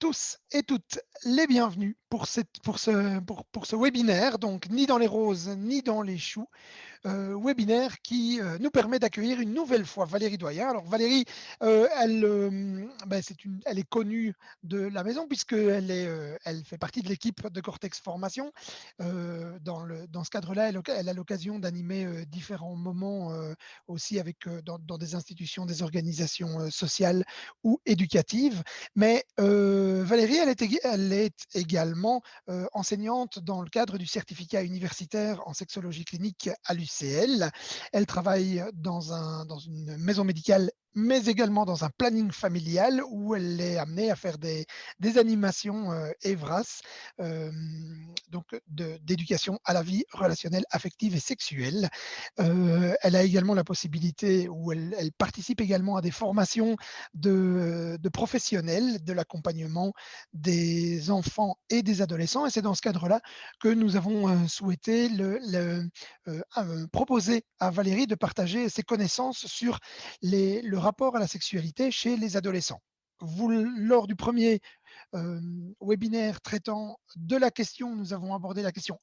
tous et toutes les bienvenus pour ce webinaire, donc ni dans les roses ni dans les choux, webinaire qui nous permet d'accueillir une nouvelle fois Valérie Doyen. Alors Valérie, elle est connue de la maison elle fait partie de l'équipe de Cortex Formation. Dans ce cadre-là, elle a l'occasion d'animer différents moments aussi dans des institutions, des organisations sociales ou éducatives. Mais Valérie, elle est également enseignante dans le cadre du certificat universitaire en sexologie clinique à l'UCL. Elle travaille dans une maison médicale, mais également dans un planning familial où elle est amenée à faire des animations EVRAS, donc d'éducation à la vie relationnelle, affective et sexuelle. Elle a également la possibilité, où elle participe également à des formations de professionnels de l'accompagnement des enfants et des adolescents. Et c'est dans ce cadre-là que nous avons souhaité proposer à Valérie de partager ses connaissances sur le rapport à la sexualité chez les adolescents. Lors du premier webinaire traitant de la question, nous avons abordé la question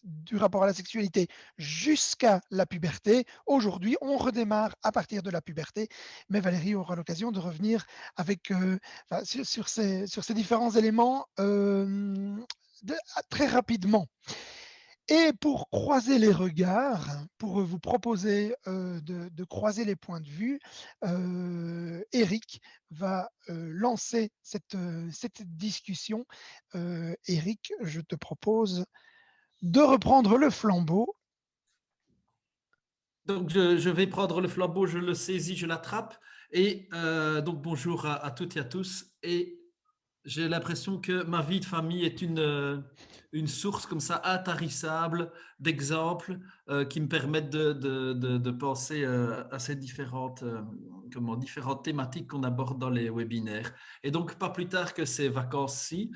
du rapport à la sexualité jusqu'à la puberté. Aujourd'hui, on redémarre à partir de la puberté, mais Valérie aura l'occasion de revenir sur ces différents éléments très rapidement. Et pour croiser les regards, pour vous proposer de croiser les points de vue, Eric va lancer cette discussion. Eric, je te propose de reprendre le flambeau. Donc, je vais prendre le flambeau, je le saisis, je l'attrape. Et donc, bonjour à toutes et à tous. Et j'ai l'impression que ma vie de famille est une source comme ça intarissable d'exemples qui me permettent de penser à ces différentes thématiques qu'on aborde dans les webinaires. Et donc, pas plus tard que ces vacances-ci,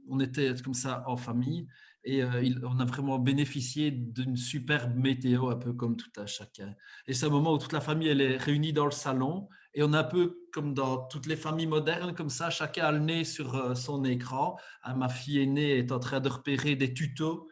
on était comme ça en famille et on a vraiment bénéficié d'une superbe météo, un peu comme tout un chacun. Et c'est un moment où toute la famille elle est réunie dans le salon et on a un peu comme dans toutes les familles modernes, comme ça, chacun a le nez sur son écran. Ma fille aînée est en train de repérer des tutos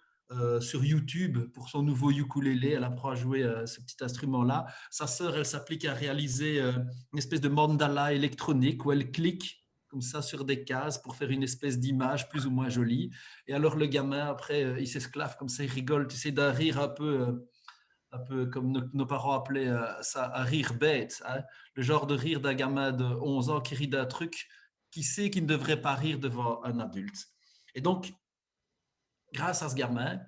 sur YouTube pour son nouveau ukulélé. Elle apprend à jouer ce petit instrument-là. Sa sœur, elle s'applique à réaliser une espèce de mandala électronique où elle clique comme ça sur des cases pour faire une espèce d'image plus ou moins jolie. Et alors le gamin, après, il s'esclave comme ça, il rigole, tu sais, d'un rire un peu comme nos parents appelaient ça un rire bête, hein, le genre de rire d'un gamin de 11 ans qui rit d'un truc qui sait qu'il ne devrait pas rire devant un adulte. Et donc, grâce à ce gamin,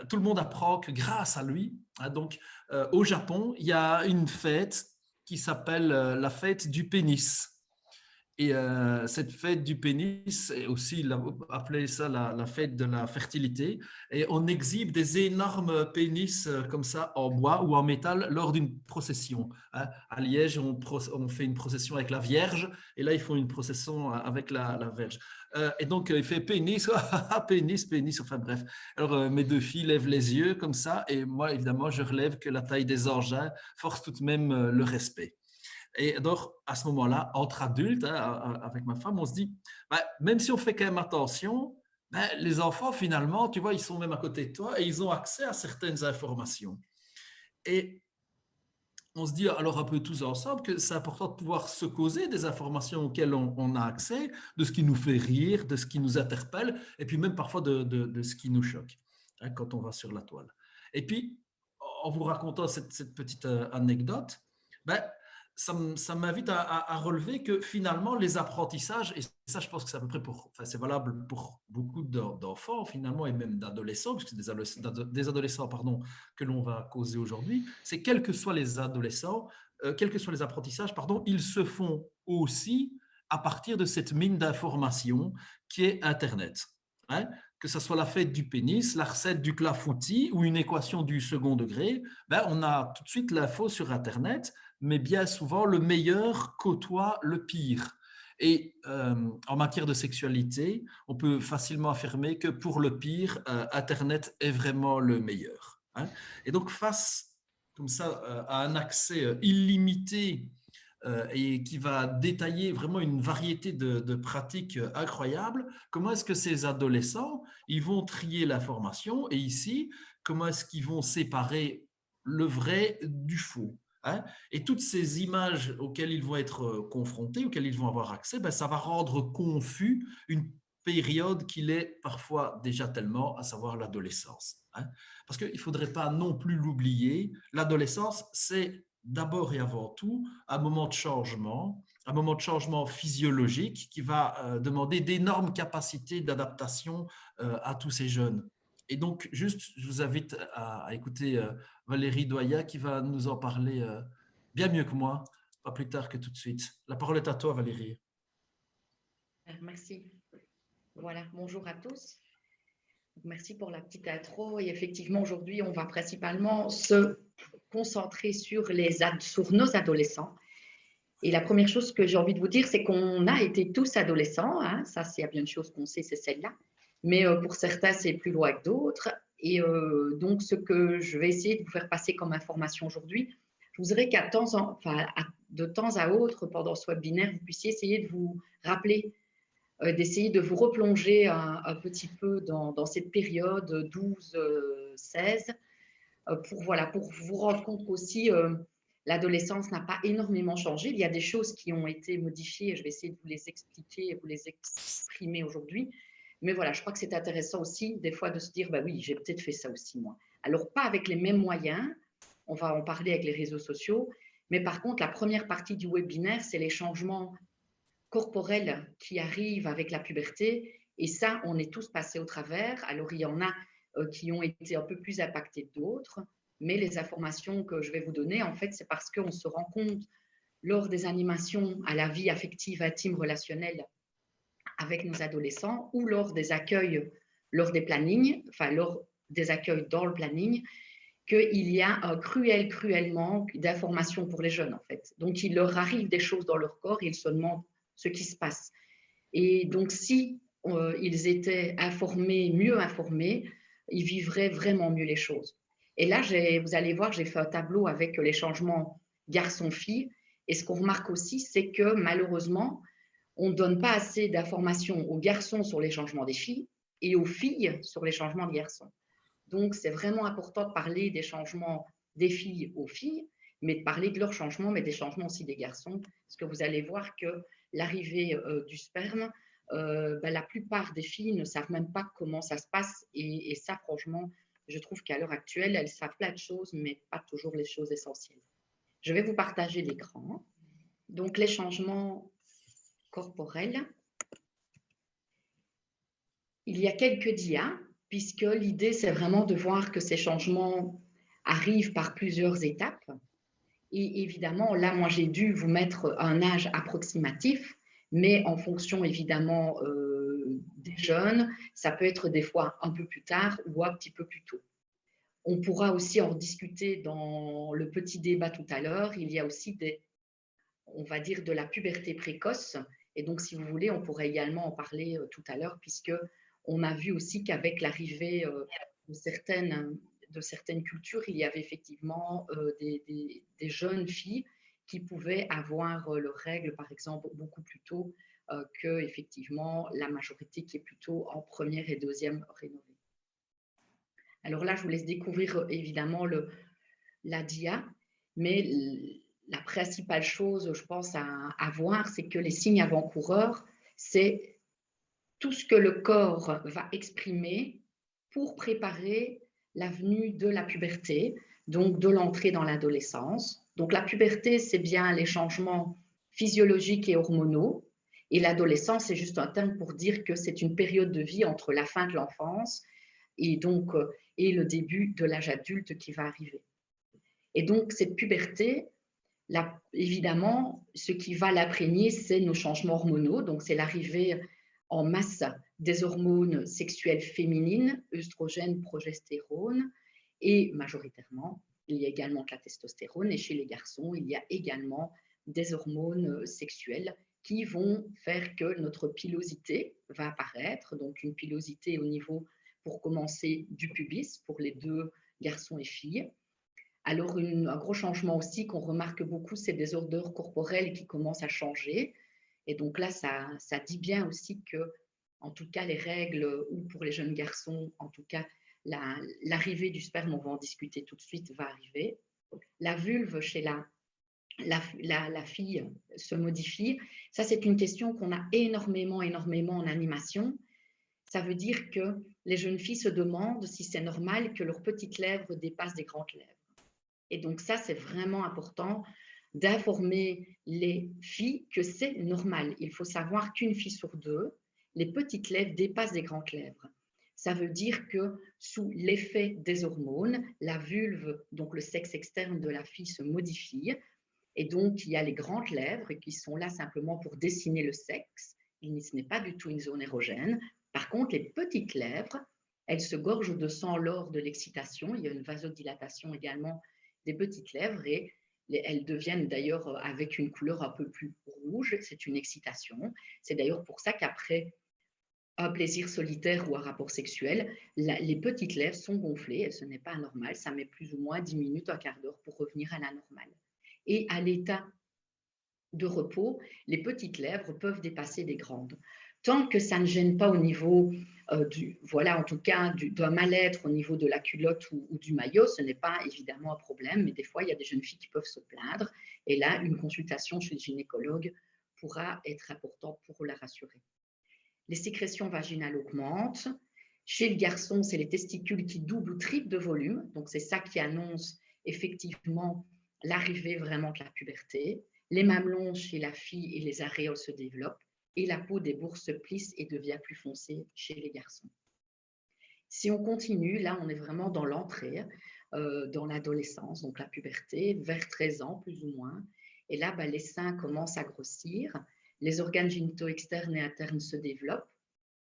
tout le monde apprend que grâce à lui, hein, donc au Japon, il y a une fête qui s'appelle la fête du pénis. Et cette fête du pénis, est aussi appelée ça la fête de la fertilité, et on exhibe des énormes pénis comme ça en bois ou en métal lors d'une procession. Hein. À Liège, on fait une procession avec la Vierge, et là, ils font une procession avec la Vierge. Et donc, il fait pénis, pénis, pénis, enfin bref. Alors, mes deux filles lèvent les yeux comme ça, et moi, évidemment, je relève que la taille des engins force tout de même le respect. Et donc, à ce moment-là, entre adultes, hein, avec ma femme, on se dit, ben, même si on fait quand même attention, ben, les enfants, finalement, tu vois, ils sont même à côté de toi et ils ont accès à certaines informations. Et on se dit alors un peu tous ensemble que c'est important de pouvoir se causer des informations auxquelles on a accès, de ce qui nous fait rire, de ce qui nous interpelle, et puis même parfois de ce qui nous choque, hein, quand on va sur la toile. Et puis, en vous racontant cette petite anecdote, ben, ça m'invite à relever que finalement, les apprentissages, et ça, je pense que c'est à peu près c'est valable pour beaucoup d'enfants finalement, et même d'adolescents, puisque c'est des adolescents, pardon, que l'on va causer aujourd'hui, c'est quels que soient les adolescents, quels que soient les apprentissages, pardon, ils se font aussi à partir de cette mine d'informations qui est Internet. Hein, que ce soit la fête du pénis, la recette du clafoutis ou une équation du second degré, ben, on a tout de suite l'info sur Internet, mais bien souvent, le meilleur côtoie le pire. Et en matière de sexualité, on peut facilement affirmer que pour le pire, Internet est vraiment le meilleur. Hein. Et donc, face comme ça à un accès illimité et qui va détailler vraiment une variété de pratiques incroyables. Comment est-ce que ces adolescents, ils vont trier l'information et ici, comment est-ce qu'ils vont séparer le vrai du faux, hein? Et toutes ces images auxquelles ils vont être confrontés, auxquelles ils vont avoir accès, ben, ça va rendre confus une période qu'il est parfois déjà tellement, à savoir l'adolescence, hein? Parce qu'il ne faudrait pas non plus l'oublier, l'adolescence, c'est d'abord et avant tout un moment de changement physiologique qui va demander d'énormes capacités d'adaptation à tous ces jeunes. Et donc, juste, je vous invite à écouter Valérie Doya qui va nous en parler bien mieux que moi, pas plus tard que tout de suite. La parole est à toi, Valérie. Merci. Voilà, bonjour à tous. Merci pour la petite intro. Et effectivement, aujourd'hui, on va principalement se concentrer sur nos adolescents. Et la première chose que j'ai envie de vous dire, c'est qu'on a été tous adolescents, hein. Ça, s'il y a bien une chose qu'on sait, c'est celle-là. Mais pour certains, c'est plus loin que d'autres. Et donc, ce que je vais essayer de vous faire passer comme information aujourd'hui, je voudrais de temps à autre, pendant ce webinaire, vous puissiez essayer de vous rappeler, d'essayer de vous replonger un petit peu dans cette période 12-16, pour vous rendre compte qu'aussi l'adolescence n'a pas énormément changé. Il y a des choses qui ont été modifiées et je vais essayer de vous les expliquer et vous les exprimer aujourd'hui. Mais voilà, je crois que c'est intéressant aussi des fois de se dire, bah oui, j'ai peut-être fait ça aussi moi. Alors pas avec les mêmes moyens, on va en parler avec les réseaux sociaux, mais par contre, la première partie du webinaire, c'est les changements corporels qui arrivent avec la puberté. Et ça, on est tous passés au travers. Alors, il y en a qui ont été un peu plus impactés que d'autres. Mais les informations que je vais vous donner, en fait, c'est parce qu'on se rend compte lors des animations à la vie affective, intime, relationnelle avec nos adolescents ou lors des accueils, lors des plannings, enfin, lors des accueils dans le planning, qu'il y a un cruel manque d'informations pour les jeunes, en fait. Donc, il leur arrive des choses dans leur corps et ils se demandent ce qui se passe. Et donc, si ils étaient mieux informés, ils vivraient vraiment mieux les choses. Et là, vous allez voir, j'ai fait un tableau avec les changements garçon-fille. Et ce qu'on remarque aussi, c'est que malheureusement, on ne donne pas assez d'informations aux garçons sur les changements des filles et aux filles sur les changements des garçons. Donc, c'est vraiment important de parler des changements des filles aux filles, mais de parler de leurs changements, mais des changements aussi des garçons, parce que vous allez voir que l'arrivée du sperme, la plupart des filles ne savent même pas comment ça se passe, et ça, franchement, je trouve qu'à l'heure actuelle, elles savent plein de choses, mais pas toujours les choses essentielles. Je vais vous partager l'écran. Donc, les changements corporels. Il y a quelques dias, puisque l'idée, c'est vraiment de voir que ces changements arrivent par plusieurs étapes. Et évidemment, là, moi, j'ai dû vous mettre un âge approximatif, mais en fonction, évidemment, des jeunes, ça peut être des fois un peu plus tard ou un petit peu plus tôt. On pourra aussi en discuter dans le petit débat tout à l'heure. Il y a aussi on va dire, de la puberté précoce. Et donc, si vous voulez, on pourrait également en parler tout à l'heure, puisque on a vu aussi qu'avec l'arrivée de certaines cultures, il y avait effectivement des jeunes filles qui pouvaient avoir leurs règles, par exemple, beaucoup plus tôt que effectivement la majorité qui est plutôt en première et deuxième rénovée. Alors là, je vous laisse découvrir évidemment la DIA, mais la principale chose, je pense, à voir, c'est que les signes avant-coureurs, c'est tout ce que le corps va exprimer pour préparer la venue de la puberté, donc de l'entrée dans l'adolescence. Donc la puberté, c'est bien les changements physiologiques et hormonaux, et l'adolescence, c'est juste un terme pour dire que c'est une période de vie entre la fin de l'enfance et le début de l'âge adulte qui va arriver. Et donc cette puberté, évidemment, ce qui va l'imprégner, c'est nos changements hormonaux. Donc, c'est l'arrivée en masse des hormones sexuelles féminines, œstrogènes, progestérone, et majoritairement, il y a également la testostérone. Et chez les garçons, il y a également des hormones sexuelles qui vont faire que notre pilosité va apparaître. Donc, une pilosité au niveau, pour commencer, du pubis, pour les deux garçons et filles. Alors, un gros changement aussi qu'on remarque beaucoup, c'est des odeurs corporelles qui commencent à changer. Et donc là, ça dit bien aussi que, en tout cas, les règles, ou pour les jeunes garçons, en tout cas, l'arrivée du sperme, on va en discuter tout de suite, va arriver. La vulve chez la fille se modifie. Ça, c'est une question qu'on a énormément en animation. Ça veut dire que les jeunes filles se demandent si c'est normal que leurs petites lèvres dépassent des grandes lèvres. Et donc ça, c'est vraiment important d'informer les filles que c'est normal. Il faut savoir qu'une fille sur deux, les petites lèvres dépassent des grandes lèvres. Ça veut dire que sous l'effet des hormones, la vulve, donc le sexe externe de la fille, se modifie. Et donc, il y a les grandes lèvres qui sont là simplement pour dessiner le sexe. Ce n'est pas du tout une zone érogène. Par contre, les petites lèvres, elles se gorgent de sang lors de l'excitation. Il y a une vasodilatation également des petites lèvres et elles deviennent d'ailleurs avec une couleur un peu plus rouge. C'est une excitation. C'est d'ailleurs pour ça qu'après un plaisir solitaire ou un rapport sexuel, les petites lèvres sont gonflées et ce n'est pas anormal. Ça met plus ou moins 10 minutes, un quart d'heure pour revenir à la normale. Et à l'état de repos, les petites lèvres peuvent dépasser des grandes. Tant que ça ne gêne pas au niveau voilà, en tout cas, d'un mal-être au niveau de la culotte ou du maillot, ce n'est pas évidemment un problème, mais des fois, il y a des jeunes filles qui peuvent se plaindre. Et là, une consultation chez le gynécologue pourra être importante pour la rassurer. Les sécrétions vaginales augmentent. Chez le garçon, c'est les testicules qui doublent ou triplent de volume. Donc, c'est ça qui annonce effectivement l'arrivée vraiment de la puberté. Les mamelons chez la fille et les aréoles se développent et la peau des bourses se plisse et devient plus foncée chez les garçons. Si on continue, là, on est vraiment dans l'entrée, dans l'adolescence, donc la puberté, vers 13 ans plus ou moins. Et là, les seins commencent à grossir, les organes génitaux externes et internes se développent.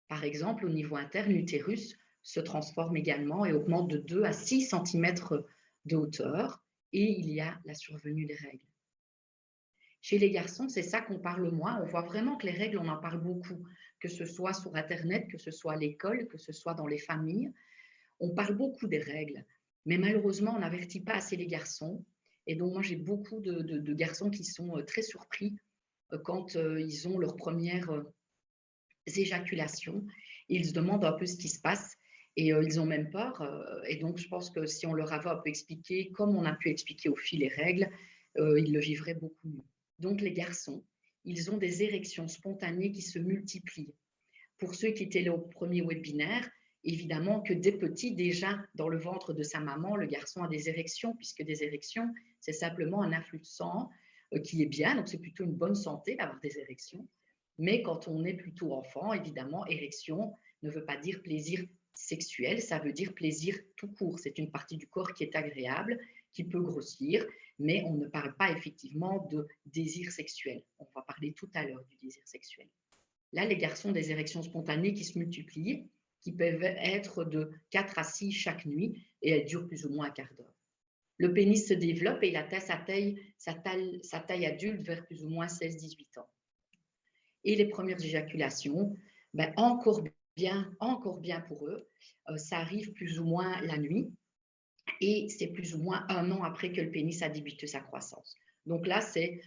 Par exemple, au niveau interne, l'utérus se transforme également et augmente de 2 à 6 cm de hauteur et il y a la survenue des règles. Chez les garçons, c'est ça qu'on parle moins. On voit vraiment que les règles, on en parle beaucoup, que ce soit sur Internet, que ce soit à l'école, que ce soit dans les familles. On parle beaucoup des règles, mais malheureusement, on n'avertit pas assez les garçons. Et donc, moi, j'ai beaucoup de garçons qui sont très surpris quand ils ont leurs premières éjaculations. Ils se demandent un peu ce qui se passe et ils ont même peur. Et donc, je pense que si on leur avait un peu expliqué, comme on a pu expliquer aux filles les règles, ils le vivraient beaucoup mieux. Donc, les garçons, ils ont des érections spontanées qui se multiplient. Pour ceux qui étaient là au premier webinaire, évidemment que dès petit, déjà dans le ventre de sa maman, le garçon a des érections, puisque des érections, c'est simplement un afflux de sang qui est bien, donc c'est plutôt une bonne santé d'avoir des érections. Mais quand on est plutôt enfant, évidemment, érection ne veut pas dire plaisir sexuel, ça veut dire plaisir tout court. C'est une partie du corps qui est agréable, qui peut grossir, mais on ne parle pas effectivement de désir sexuel. On va parler tout à l'heure du désir sexuel. Là, les garçons ont des érections spontanées qui se multiplient, qui peuvent être de 4 à 6 chaque nuit et elles durent plus ou moins un quart d'heure. Le pénis se développe et il atteint sa taille adulte vers plus ou moins 16-18 ans. Et les premières éjaculations, encore bien pour eux, ça arrive plus ou moins la nuit et c'est plus ou moins 1 an après que le pénis a débuté sa croissance. Donc là, c'est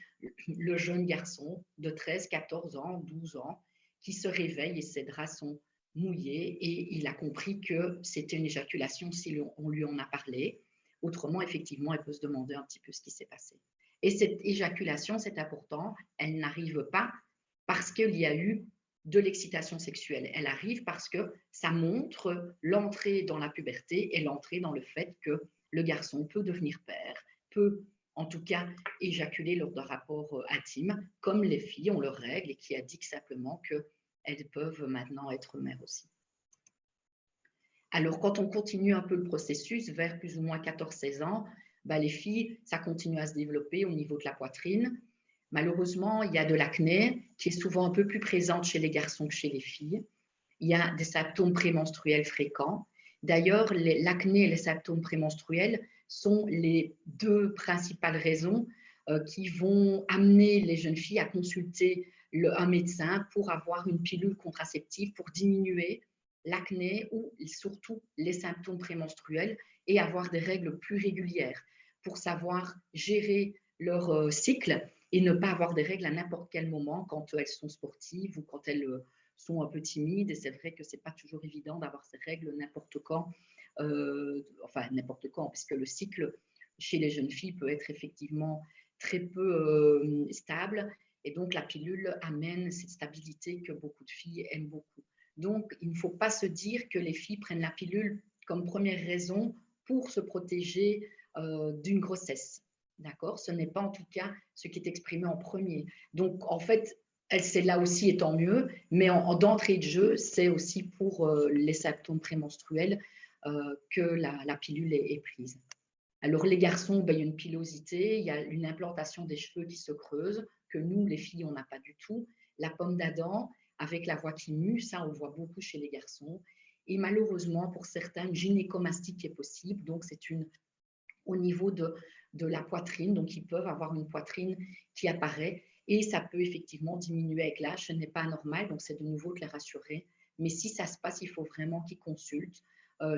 le jeune garçon de 13, 14 ans, 12 ans qui se réveille et ses draps sont mouillés et il a compris que c'était une éjaculation si on lui en a parlé. Autrement, effectivement, elle peut se demander un petit peu ce qui s'est passé. Et cette éjaculation, c'est important, elle n'arrive pas parce qu'il y a eu de l'excitation sexuelle. Elle arrive parce que ça montre l'entrée dans la puberté et l'entrée dans le fait que le garçon peut devenir père, peut en tout cas éjaculer lors d'un rapport intime, comme les filles ont leurs règles et qui indiquent simplement qu'elles peuvent maintenant être mères aussi. Alors, quand on continue un peu le processus, vers plus ou moins 14-16 ans, les filles, ça continue à se développer au niveau de la poitrine. Malheureusement, il y a de l'acné qui est souvent un peu plus présente chez les garçons que chez les filles. Il y a des symptômes prémenstruels fréquents. D'ailleurs, l'acné et les symptômes prémenstruels sont les 2 principales raisons qui vont amener les jeunes filles à consulter un médecin pour avoir une pilule contraceptive pour diminuer l'acné ou surtout les symptômes prémenstruels et avoir des règles plus régulières. pour savoir gérer leur cycle et ne pas avoir des règles à n'importe quel moment quand elles sont sportives ou quand elles sont un peu timides. Et c'est vrai que ce n'est pas toujours évident d'avoir ces règles n'importe quand, enfin n'importe quand, puisque le cycle chez les jeunes filles peut être effectivement très peu stable. Et donc, la pilule amène cette stabilité que beaucoup de filles aiment beaucoup. Donc, il ne faut pas se dire que les filles prennent la pilule comme première raison pour se protéger d'une grossesse. D'accord? Ce n'est pas en tout cas ce qui est exprimé en premier. Donc, en fait, c'est là aussi et tant mieux, mais d'entrée de jeu, c'est aussi pour les symptômes prémenstruels que la pilule est prise. Alors, les garçons, ben, il y a une pilosité, il y a une implantation des cheveux qui se creusent, que nous, les filles, on n'a pas du tout. La pomme d'Adam, avec la voix qui mue, ça, on le voit beaucoup chez les garçons. Et malheureusement, pour certains, une gynécomastie qui est possible. Donc, c'est au niveau de la poitrine. Donc, ils peuvent avoir une poitrine qui apparaît. Et ça peut effectivement diminuer avec l'âge. Ce n'est pas anormal, donc c'est de nouveau de les rassurer. Mais si ça se passe, il faut vraiment qu'ils consultent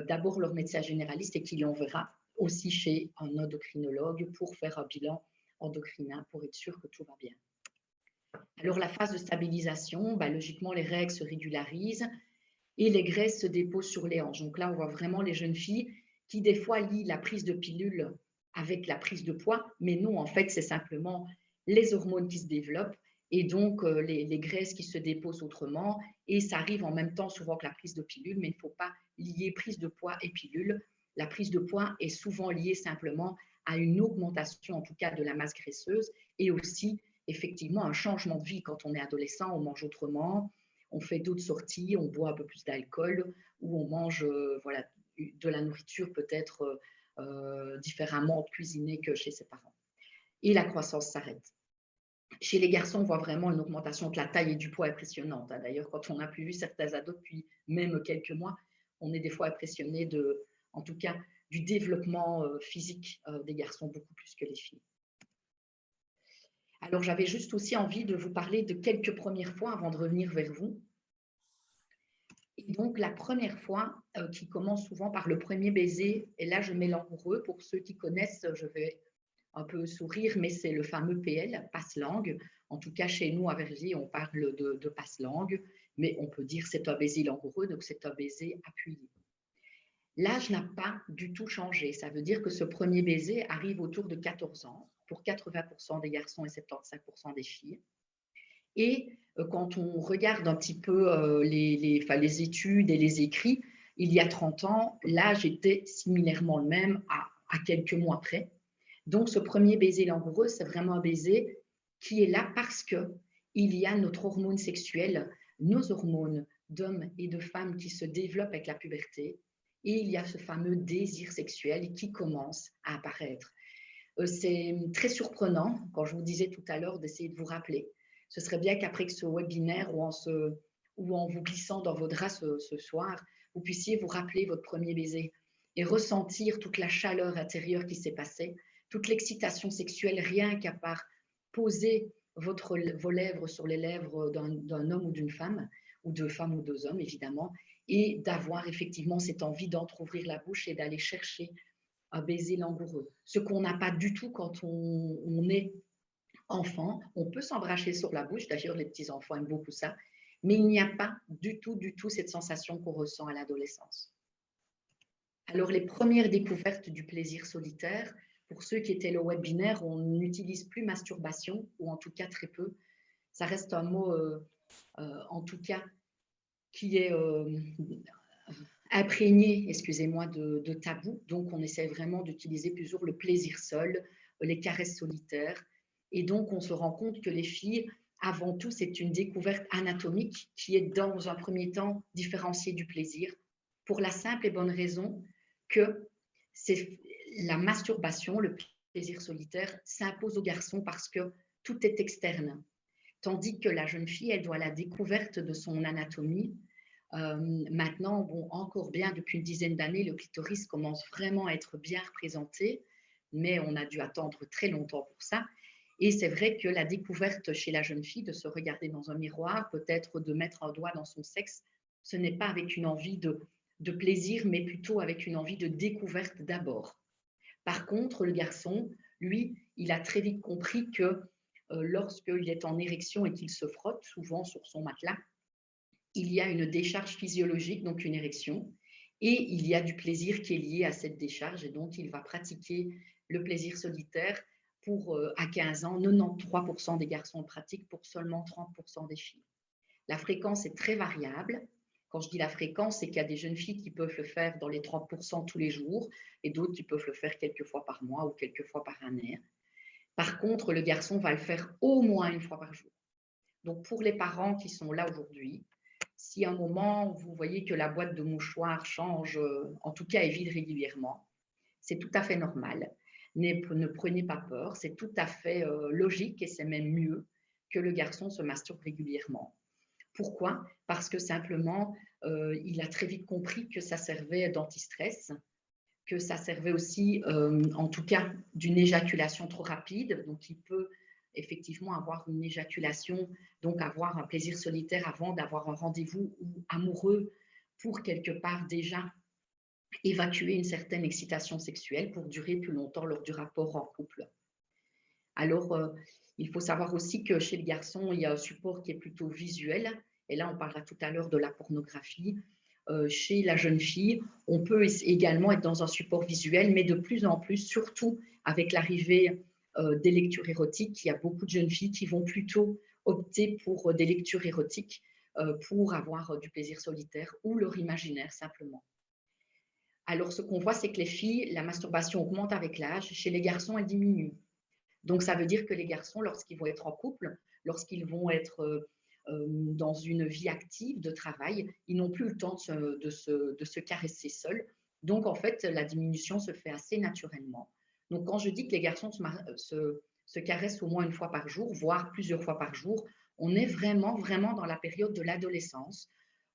d'abord leur médecin généraliste et qu'il enverra aussi chez un endocrinologue pour faire un bilan endocrinien pour être sûr que tout va bien. Alors, la phase de stabilisation, bah, logiquement, les règles se régularisent et les graisses se déposent sur les hanches. Donc là, on voit vraiment les jeunes filles qui, des fois, lient la prise de pilule avec la prise de poids, mais non, en fait, c'est simplement les hormones qui se développent et donc les graisses qui se déposent autrement. Et ça arrive en même temps souvent que la prise de pilule, mais il ne faut pas lier prise de poids et pilule. La prise de poids est souvent liée simplement à une augmentation, en tout cas, de la masse graisseuse et aussi, effectivement, un changement de vie. Quand on est adolescent, on mange autrement, on fait d'autres sorties, on boit un peu plus d'alcool ou on mange voilà, de la nourriture peut-être différemment cuisinée que chez ses parents. Et la croissance s'arrête. Chez les garçons, on voit vraiment une augmentation de la taille et du poids impressionnante. D'ailleurs, quand on n'a plus vu certains ados depuis même quelques mois, on est des fois impressionné en tout cas, du développement physique des garçons beaucoup plus que les filles. Alors, j'avais juste aussi envie de vous parler de quelques premières fois avant de revenir vers vous. Et donc, la première fois qui commence souvent par le premier baiser, et là, je mets langoureux. Pour ceux qui connaissent, je vais un peu sourire, mais c'est le fameux PL, passe-langue. En tout cas, chez nous, à Verviers, on parle de passe-langue, mais on peut dire c'est un baiser langoureux, donc c'est un baiser appuyé. L'âge n'a pas du tout changé. Ça veut dire que ce premier baiser arrive autour de 14 ans pour 80% des garçons et 75% des filles. Et quand on regarde un petit peu les études et les écrits, il y a 30 ans, l'âge était similairement le même à quelques mois près. Donc, ce premier baiser langoureux, c'est vraiment un baiser qui est là parce qu'il y a notre hormone sexuelle, nos hormones d'hommes et de femmes qui se développent avec la puberté. Et il y a ce fameux désir sexuel qui commence à apparaître. C'est très surprenant, quand je vous disais tout à l'heure, d'essayer de vous rappeler. Ce serait bien qu'après ce webinaire ou en vous glissant dans vos draps ce soir, vous puissiez vous rappeler votre premier baiser et ressentir toute la chaleur intérieure qui s'est passée, toute l'excitation sexuelle rien qu'à part poser vos lèvres sur les lèvres d'un homme ou d'une femme, ou de femmes ou deux hommes évidemment, et d'avoir effectivement cette envie d'entrouvrir la bouche et d'aller chercher un baiser langoureux. Ce qu'on n'a pas du tout quand on est enfant. On peut s'embrasser sur la bouche, d'ailleurs les petits enfants aiment beaucoup ça, mais il n'y a pas du tout cette sensation qu'on ressent à l'adolescence. Alors les premières découvertes du plaisir solitaire, pour ceux qui étaient le webinaire, on n'utilise plus masturbation, ou en tout cas très peu. Ça reste un mot, en tout cas, qui est imprégné, excusez-moi, de tabou. Donc, on essaie vraiment d'utiliser toujours le plaisir seul, les caresses solitaires. Et donc, on se rend compte que les filles, avant tout, c'est une découverte anatomique qui est dans un premier temps différenciée du plaisir, pour la simple et bonne raison que c'est la masturbation, le plaisir solitaire, s'impose aux garçons parce que tout est externe. Tandis que la jeune fille, elle doit la découverte de son anatomie. Maintenant, bon, encore bien depuis une dizaine d'années, le clitoris commence vraiment à être bien représenté, mais on a dû attendre très longtemps pour ça. Et c'est vrai que la découverte chez la jeune fille de se regarder dans un miroir, peut-être de mettre un doigt dans son sexe, ce n'est pas avec une envie de plaisir, mais plutôt avec une envie de découverte d'abord. Par contre, le garçon, lui, il a très vite compris que lorsqu'il est en érection et qu'il se frotte souvent sur son matelas, il y a une décharge physiologique, donc une érection, et il y a du plaisir qui est lié à cette décharge, et donc il va pratiquer le plaisir solitaire pour, à 15 ans, 93% des garçons le pratiquent pour seulement 30% des filles. La fréquence est très variable. Quand je dis la fréquence, c'est qu'il y a des jeunes filles qui peuvent le faire dans les 30% tous les jours et d'autres qui peuvent le faire quelques fois par mois ou quelques fois par année. Par contre, le garçon va le faire au moins une fois par jour. Donc, pour les parents qui sont là aujourd'hui, si à un moment vous voyez que la boîte de mouchoirs change, en tout cas est vide régulièrement, c'est tout à fait normal. Ne prenez pas peur, c'est tout à fait logique et c'est même mieux que le garçon se masturbe régulièrement. Pourquoi? Parce que simplement, il a très vite compris que ça servait d'anti-stress, que ça servait aussi, en tout cas, d'une éjaculation trop rapide. Donc, il peut effectivement avoir une éjaculation, donc avoir un plaisir solitaire avant d'avoir un rendez-vous ou amoureux pour quelque part déjà évacuer une certaine excitation sexuelle pour durer plus longtemps lors du rapport en couple. Alors, il faut savoir aussi que chez le garçon, il y a un support qui est plutôt visuel. Et là, on parlera tout à l'heure de la pornographie. Chez la jeune fille, on peut également être dans un support visuel, mais de plus en plus, surtout avec l'arrivée des lectures érotiques, il y a beaucoup de jeunes filles qui vont plutôt opter pour des lectures érotiques pour avoir du plaisir solitaire ou leur imaginaire simplement. Alors, ce qu'on voit, c'est que les filles, la masturbation augmente avec l'âge. Chez les garçons, elle diminue. Donc, ça veut dire que les garçons, lorsqu'ils vont être en couple, lorsqu'ils vont être dans une vie active de travail, ils n'ont plus le temps de se caresser seuls. Donc, en fait, la diminution se fait assez naturellement. Donc, quand je dis que les garçons se caressent au moins une fois par jour, voire plusieurs fois par jour, on est vraiment, vraiment dans la période de l'adolescence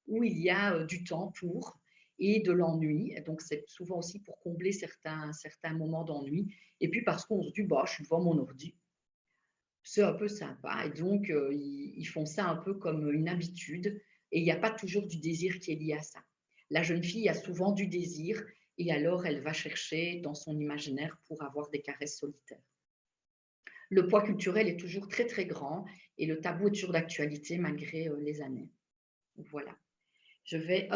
où il y a du temps pour et de l'ennui. Donc, c'est souvent aussi pour combler certains moments d'ennui. Et puis, parce qu'on se dit, bah, je suis devant mon ordi. C'est un peu sympa. Et donc, ils font ça un peu comme une habitude. Et il n'y a pas toujours du désir qui est lié à ça. La jeune fille a souvent du désir et alors elle va chercher dans son imaginaire pour avoir des caresses solitaires. Le poids culturel est toujours très, très grand et le tabou est toujours d'actualité malgré les années. Voilà. Je vais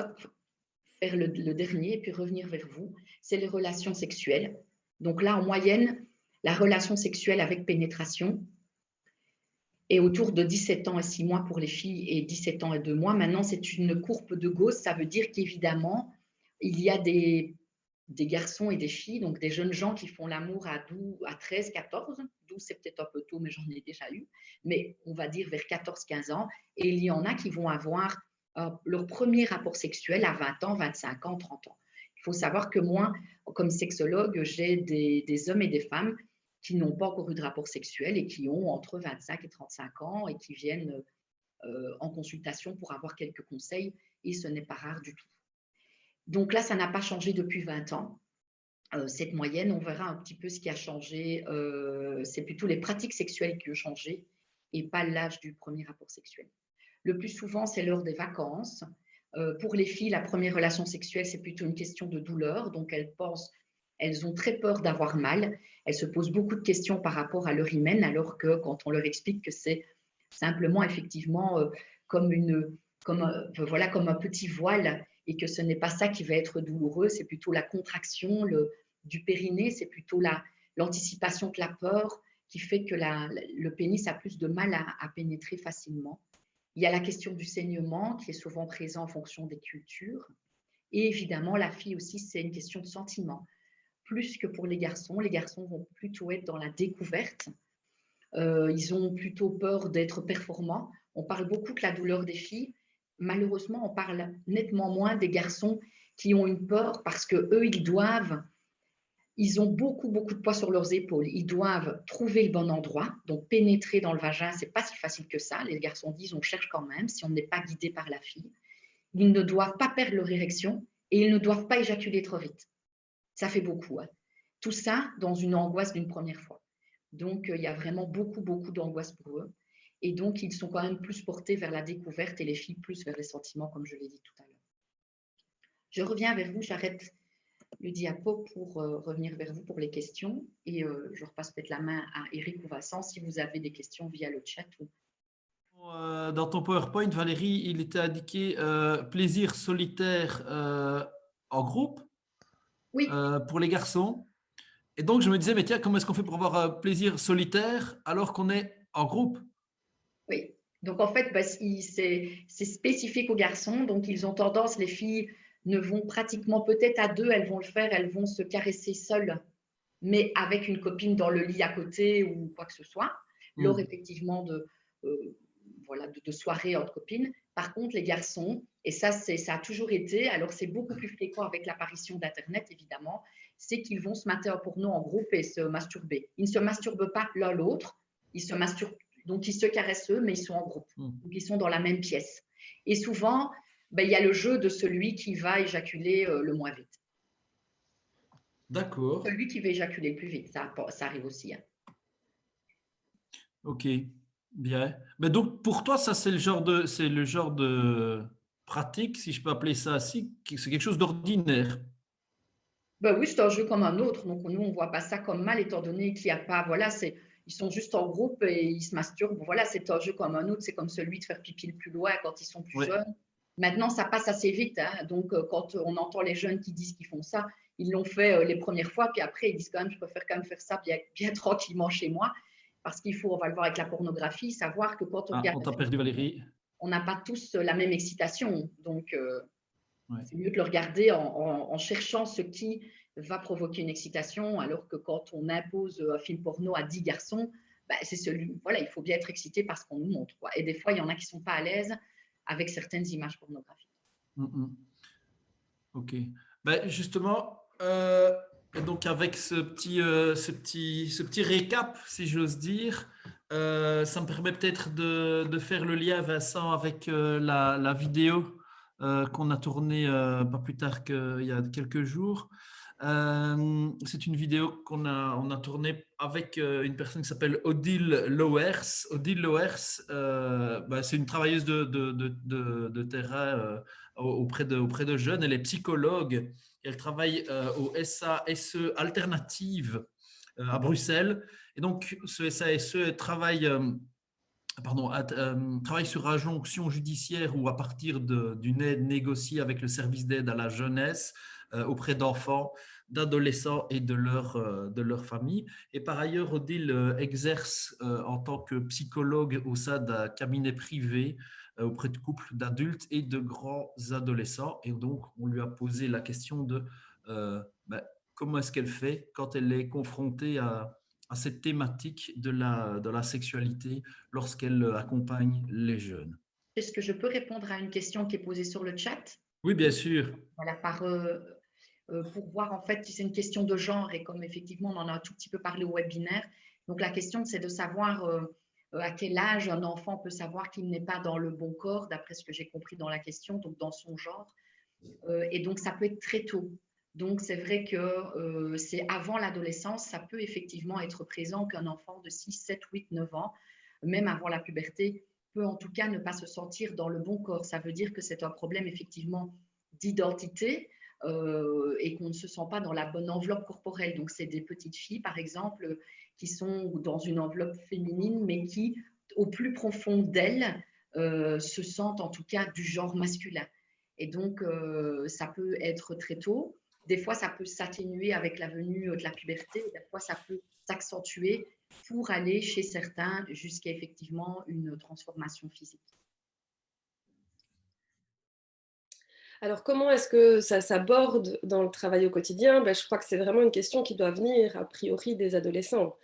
faire le dernier et puis revenir vers vous. C'est les relations sexuelles. Donc là, en moyenne, la relation sexuelle avec pénétration est autour de 17 ans et 6 mois pour les filles et 17 ans et 2 mois. Maintenant, c'est une courbe de Gauss. Ça veut dire qu'évidemment, il y a des garçons et des filles, donc des jeunes gens qui font l'amour à 13, 14. 12, c'est peut-être un peu tôt, mais j'en ai déjà eu. Mais on va dire vers 14, 15 ans. Et il y en a qui vont avoir leur premier rapport sexuel à 20 ans, 25 ans, 30 ans. Il faut savoir que moi, comme sexologue, j'ai des hommes et des femmes qui n'ont pas encore eu de rapport sexuel et qui ont entre 25 et 35 ans et qui viennent en consultation pour avoir quelques conseils et ce n'est pas rare du tout. Donc là, ça n'a pas changé depuis 20 ans. Cette moyenne, on verra un petit peu ce qui a changé. C'est plutôt les pratiques sexuelles qui ont changé et pas l'âge du premier rapport sexuel. Le plus souvent, c'est lors des vacances. Pour les filles, la première relation sexuelle, c'est plutôt une question de douleur. Donc, elles ont très peur d'avoir mal. Elles se posent beaucoup de questions par rapport à leur hymen, alors que quand on leur explique que c'est simplement effectivement comme un petit voile et que ce n'est pas ça qui va être douloureux, c'est plutôt la contraction du périnée, c'est plutôt l'anticipation de la peur qui fait que le pénis a plus de mal à pénétrer facilement. Il y a la question du saignement qui est souvent présent en fonction des cultures. Et évidemment, la fille aussi, c'est une question de sentiment. Plus que pour les garçons vont plutôt être dans la découverte. Ils ont plutôt peur d'être performants. On parle beaucoup de la douleur des filles. Malheureusement, on parle nettement moins des garçons qui ont une peur parce qu'eux, ils ont beaucoup, beaucoup de poids sur leurs épaules. Ils doivent trouver le bon endroit. Donc, pénétrer dans le vagin, ce n'est pas si facile que ça. Les garçons disent, on cherche quand même si on n'est pas guidé par la fille. Ils ne doivent pas perdre leur érection et ils ne doivent pas éjaculer trop vite. Ça fait beaucoup. Hein. Tout ça dans une angoisse d'une première fois. Donc, il y a vraiment beaucoup, beaucoup d'angoisse pour eux. Et donc, ils sont quand même plus portés vers la découverte et les filles plus vers les sentiments, comme je l'ai dit tout à l'heure. Je reviens vers vous, j'arrête le diapo pour revenir vers vous pour les questions. Et je repasse peut-être la main à Eric ou Vincent si vous avez des questions via le chat. Dans ton PowerPoint, Valérie, il était indiqué plaisir solitaire en groupe Oui, pour les garçons. Et donc, je me disais, mais tiens, comment est-ce qu'on fait pour avoir plaisir solitaire alors qu'on est en groupe? oui. Donc, en fait, bah, c'est spécifique aux garçons. Donc, ils ont tendance, les filles ne vont pratiquement, peut-être à deux, elles vont le faire, elles vont se caresser seules, mais avec une copine dans le lit à côté ou quoi que ce soit, lors effectivement voilà, de soirées entre copines. Par contre, les garçons, et ça a toujours été, alors c'est beaucoup plus fréquent avec l'apparition d'Internet, évidemment, c'est qu'ils vont se mater un porno en groupe et se masturber. Ils ne se masturbent pas l'un l'autre, ils se masturbent, donc ils se caressent eux, mais ils sont en groupe, donc ils sont dans la même pièce. Et souvent, ben, il y a le jeu de celui qui va éjaculer le moins vite. D'accord. Celui qui va éjaculer le plus vite, ça arrive aussi. Hein. Ok, bien. Mais donc, pour toi, ça, c'est le genre de pratique, si je peux appeler ça ainsi, c'est quelque chose d'ordinaire. Ben oui, c'est un jeu comme un autre. Donc, nous, on ne voit pas ça comme mal, étant donné qu'il n'y a pas. Voilà, ils sont juste en groupe et ils se masturbent. Voilà, c'est un jeu comme un autre. C'est comme celui de faire pipi le plus loin quand ils sont plus Oui. jeunes. Maintenant, ça passe assez vite. Hein. Donc, quand on entend les jeunes qui disent qu'ils font ça, ils l'ont fait les premières fois. Puis après, ils disent quand même, je préfère quand même faire ça bien, bien tranquillement chez moi. Parce qu'il faut, on va le voir avec la pornographie, savoir que quand on regarde On un t'a film perdu, Valérie. on n'a pas tous la même excitation. Donc, Ouais. c'est mieux de le regarder en cherchant ce qui va provoquer une excitation, alors que quand on impose un film porno à 10 garçons, bah, c'est celui, voilà, il faut bien être excité par ce qu'on nous montre. Quoi. Et des fois, il y en a qui ne sont pas à l'aise avec certaines images pornographiques. Ok. Ben, justement, et donc avec ce petit récap, si j'ose dire, ça me permet peut-être de faire le lien, Vincent, avec la vidéo qu'on a tournée pas plus tard qu'il y a quelques jours. C'est une vidéo on a tournée avec une personne qui s'appelle Odile Loers. Odile Loers, ben, c'est une travailleuse de terrain auprès de jeunes. Elle est psychologue. Elle travaille au SASE Alternative à Bruxelles. Et donc, ce SASE travaille travaille sur injonction judiciaire ou à partir d'une aide négociée avec le service d'aide à la jeunesse auprès d'enfants, d'adolescents et de leur famille. Et par ailleurs, Odile exerce en tant que psychologue au sein d'un cabinet privé auprès de couples d'adultes et de grands adolescents. Et donc, on lui a posé la question de ben, comment est-ce qu'elle fait quand elle est confrontée à cette thématique de la sexualité lorsqu'elle accompagne les jeunes. Est-ce que je peux répondre à une question qui est posée sur le chat? Oui, bien sûr. Voilà, pour voir, en fait, c'est une question de genre et comme effectivement, on en a un tout petit peu parlé au webinaire. Donc, la question, c'est de savoir à quel âge un enfant peut savoir qu'il n'est pas dans le bon corps, d'après ce que j'ai compris dans la question, donc dans son genre. Et donc, ça peut être très tôt. Donc, c'est vrai que c'est avant l'adolescence, ça peut effectivement être présent qu'un enfant de 6, 7, 8, 9 ans, même avant la puberté, peut en tout cas ne pas se sentir dans le bon corps. Ça veut dire que c'est un problème effectivement d'identité et qu'on ne se sent pas dans la bonne enveloppe corporelle. Donc, c'est des petites filles, par exemple, qui sont dans une enveloppe féminine, mais qui, au plus profond d'elles, se sentent en tout cas du genre masculin. Et donc, ça peut être très tôt. Des fois, ça peut s'atténuer avec la venue de la puberté. Des fois, ça peut s'accentuer pour aller chez certains jusqu'à effectivement une transformation physique. Alors, comment est-ce que ça s'aborde dans le travail au quotidien? Ben, je crois que c'est vraiment une question qui doit venir a priori des adolescents.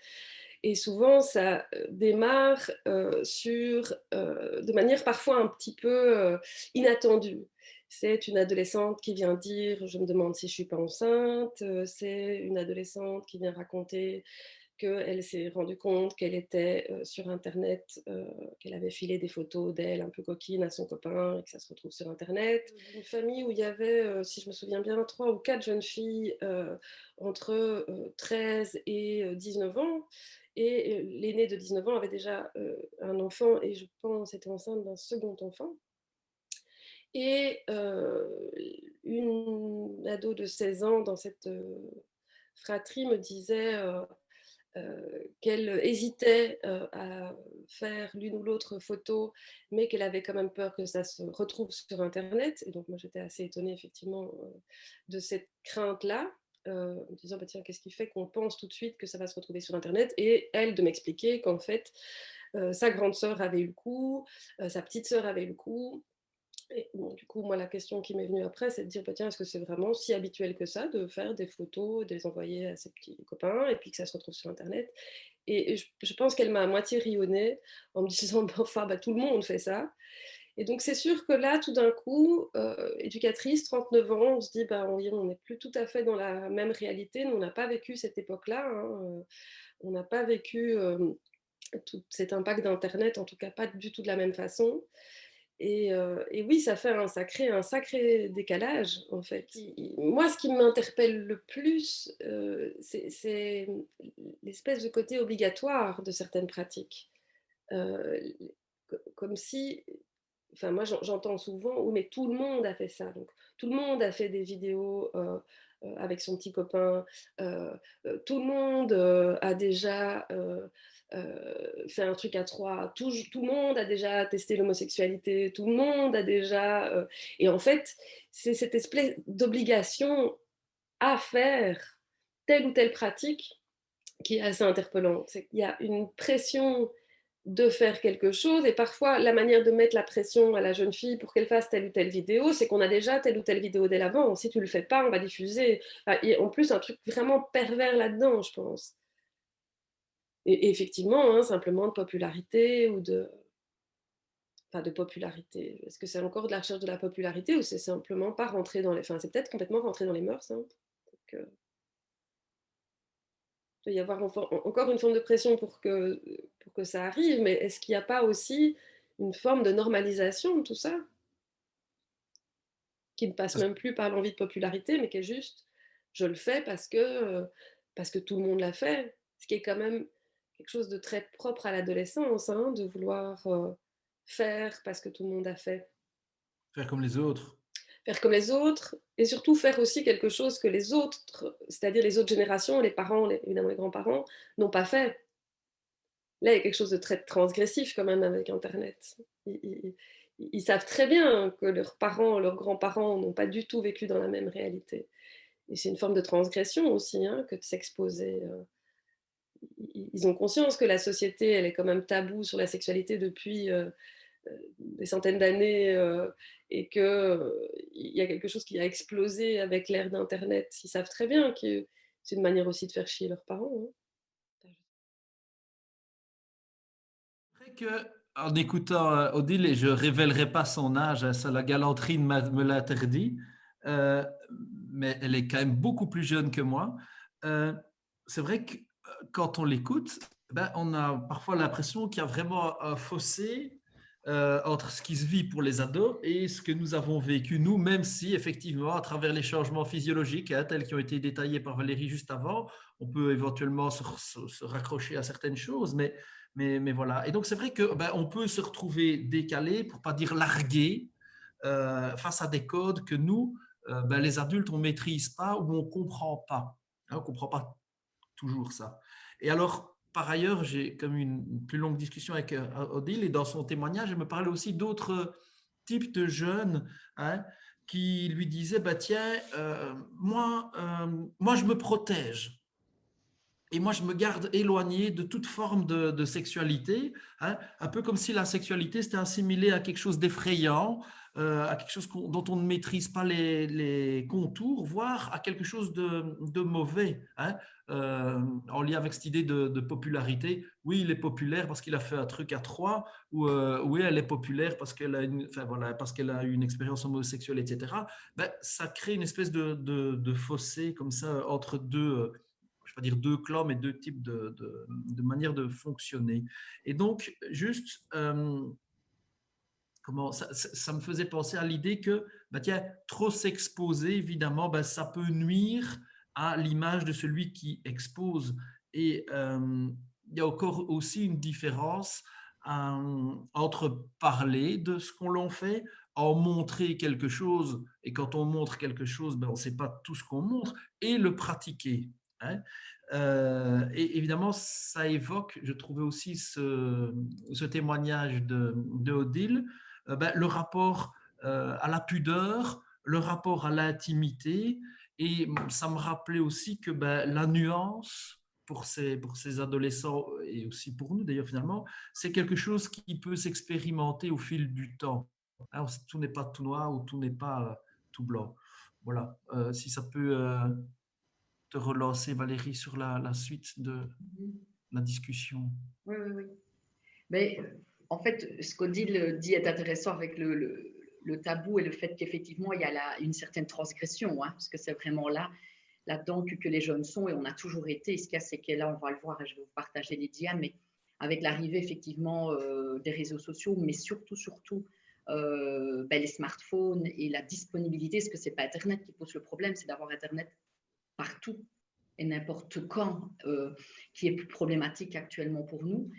Et souvent, ça démarre de manière parfois un petit peu inattendue. C'est une adolescente qui vient dire « je me demande si je ne suis pas enceinte », c'est une adolescente qui vient raconter qu'elle s'est rendue compte qu'elle était sur Internet, qu'elle avait filé des photos d'elle un peu coquine à son copain et que ça se retrouve sur Internet. Une famille où il y avait, si je me souviens bien, 3 ou 4 jeunes filles entre 13 et 19 ans. Et l'aînée de 19 ans avait déjà un enfant et je pense était enceinte d'un second enfant. Et une ado de 16 ans dans cette fratrie me disait qu'elle hésitait à faire l'une ou l'autre photo, mais qu'elle avait quand même peur que ça se retrouve sur Internet. Et donc, moi, j'étais assez étonnée, effectivement, de cette crainte-là, en me disant, bah, tiens, qu'est-ce qui fait qu'on pense tout de suite que ça va se retrouver sur Internet? Et elle, de m'expliquer qu'en fait, sa grande sœur avait eu le coup, sa petite sœur avait eu le coup. Et bon, du coup, moi, la question qui m'est venue après, c'est de dire, bah, tiens, est-ce que c'est vraiment si habituel que ça de faire des photos, de les envoyer à ses petits copains et puis que ça se retrouve sur Internet? Et je pense qu'elle m'a à moitié rionnée en me disant, bah, enfin, bah, tout le monde fait ça. Et donc, c'est sûr que là, tout d'un coup, éducatrice, 39 ans, on se dit, bah, oui, on n'est plus tout à fait dans la même réalité. Nous, on n'a pas vécu cette époque-là. Hein, on n'a pas vécu tout cet impact d'Internet, en tout cas pas du tout de la même façon. Et oui, ça crée un sacré décalage, en fait. Moi, ce qui m'interpelle le plus, c'est l'espèce de côté obligatoire de certaines pratiques. Euh, Comme si, enfin moi j'entends souvent, oui mais tout le monde a fait ça, donc tout le monde a fait des vidéos avec son petit copain, tout le monde a déjà fait un truc à trois, tout le monde a déjà testé l'homosexualité, tout le monde a déjà... et en fait, c'est cette espèce d'obligation à faire telle ou telle pratique qui est assez interpellante. C'est qu'il y a une pression de faire quelque chose, et parfois la manière de mettre la pression à la jeune fille pour qu'elle fasse telle ou telle vidéo, c'est qu'on a déjà telle ou telle vidéo dès l'avant. Si tu le fais pas, on va diffuser. Enfin, il y a en plus un truc vraiment pervers là-dedans, je pense. Et effectivement, hein, simplement de popularité ou de... Enfin, de popularité. Est-ce que c'est encore de la recherche de la popularité ou c'est simplement pas rentrer dans les... Enfin, c'est peut-être complètement rentré dans les mœurs. Hein. Donc, il doit y avoir encore une forme de pression pour que ça arrive, mais est-ce qu'il n'y a pas aussi une forme de normalisation de tout ça qui ne passe même plus par l'envie de popularité, mais qui est juste, je le fais parce que tout le monde l'a fait, ce qui est quand même quelque chose de très propre à l'adolescence, hein, de vouloir faire parce que tout le monde a fait. Faire comme les autres. Faire comme les autres, et surtout faire aussi quelque chose que les autres, c'est-à-dire les autres générations, les parents, évidemment les grands-parents, n'ont pas fait. Là, il y a quelque chose de très transgressif quand même avec Internet. Ils savent très bien que leurs parents, leurs grands-parents n'ont pas du tout vécu dans la même réalité. Et c'est une forme de transgression aussi, hein, que de s'exposer. Ils ont conscience que la société, elle est quand même taboue sur la sexualité depuis des centaines d'années et qu'il y a quelque chose qui a explosé avec l'ère d'Internet. Ils savent très bien que c'est une manière aussi de faire chier leurs parents. Hein. Après que, en écoutant Odile, et je ne révélerai pas son âge, hein, ça la galanterie me l'interdit, euh, mais elle est quand même beaucoup plus jeune que moi. C'est vrai que quand on l'écoute, ben, on a parfois l'impression qu'il y a vraiment un fossé entre ce qui se vit pour les ados et ce que nous avons vécu nous, même si effectivement, à travers les changements physiologiques hein, tels qui ont été détaillés par Valérie juste avant, on peut éventuellement se raccrocher à certaines choses, mais voilà. Et donc, c'est vrai que ben, on peut se retrouver décalé, pour pas dire largué, face à des codes que nous, ben, les adultes, on ne maîtrise pas ou on ne comprend pas. Hein, on ne comprend pas toujours ça. Et alors, par ailleurs, j'ai comme une plus longue discussion avec Odile et dans son témoignage, elle me parlait aussi d'autres types de jeunes hein, qui lui disaient, bah, tiens, moi, je me protège. Et moi, je me garde éloigné de toute forme de sexualité, hein, un peu comme si la sexualité c'était assimilé à quelque chose d'effrayant, à quelque chose dont on ne maîtrise pas les contours, voire à quelque chose de mauvais, hein, en lien avec cette idée de popularité. Oui, il est populaire parce qu'il a fait un truc à trois, ou oui, elle est populaire parce qu'elle a enfin, voilà, parce qu'elle a eu une expérience homosexuelle, etc. Ben, ça crée une espèce de fossé comme ça entre deux je ne vais pas dire deux clans, mais deux types de manières de fonctionner. Et donc, juste, comment ça me faisait penser à l'idée que, bah, tiens, trop s'exposer, évidemment, bah, ça peut nuire à l'image de celui qui expose. Et il y a encore aussi une différence entre parler de ce qu'on l'on fait en montrer quelque chose, et quand on montre quelque chose, ben, on ne sait pas tout ce qu'on montre, et le pratiquer. Hein. Et évidemment, ça évoque, je trouvais aussi ce témoignage de Odile, ben, le rapport à la pudeur, le rapport à l'intimité, et ça me rappelait aussi que ben, la nuance pour ces adolescents, et aussi pour nous d'ailleurs finalement, c'est quelque chose qui peut s'expérimenter au fil du temps. Alors, tout n'est pas tout noir ou tout n'est pas tout blanc. Voilà. Si ça peut te relancer, Valérie, sur la suite de la discussion. Oui, oui, oui. Mais en fait, ce qu'Odile dit est intéressant avec le tabou et le fait qu'effectivement, il y a une certaine transgression, hein, parce que c'est vraiment là-dedans que les jeunes sont, et on a toujours été. Ce qu'il y a, c'est que là, on va le voir, et je vais vous partager les diams, mais avec l'arrivée effectivement des réseaux sociaux, mais surtout les smartphones et la disponibilité, parce que c'est pas Internet qui pose le problème, c'est d'avoir Internet partout et n'importe quand, qui est plus problématique actuellement pour nous.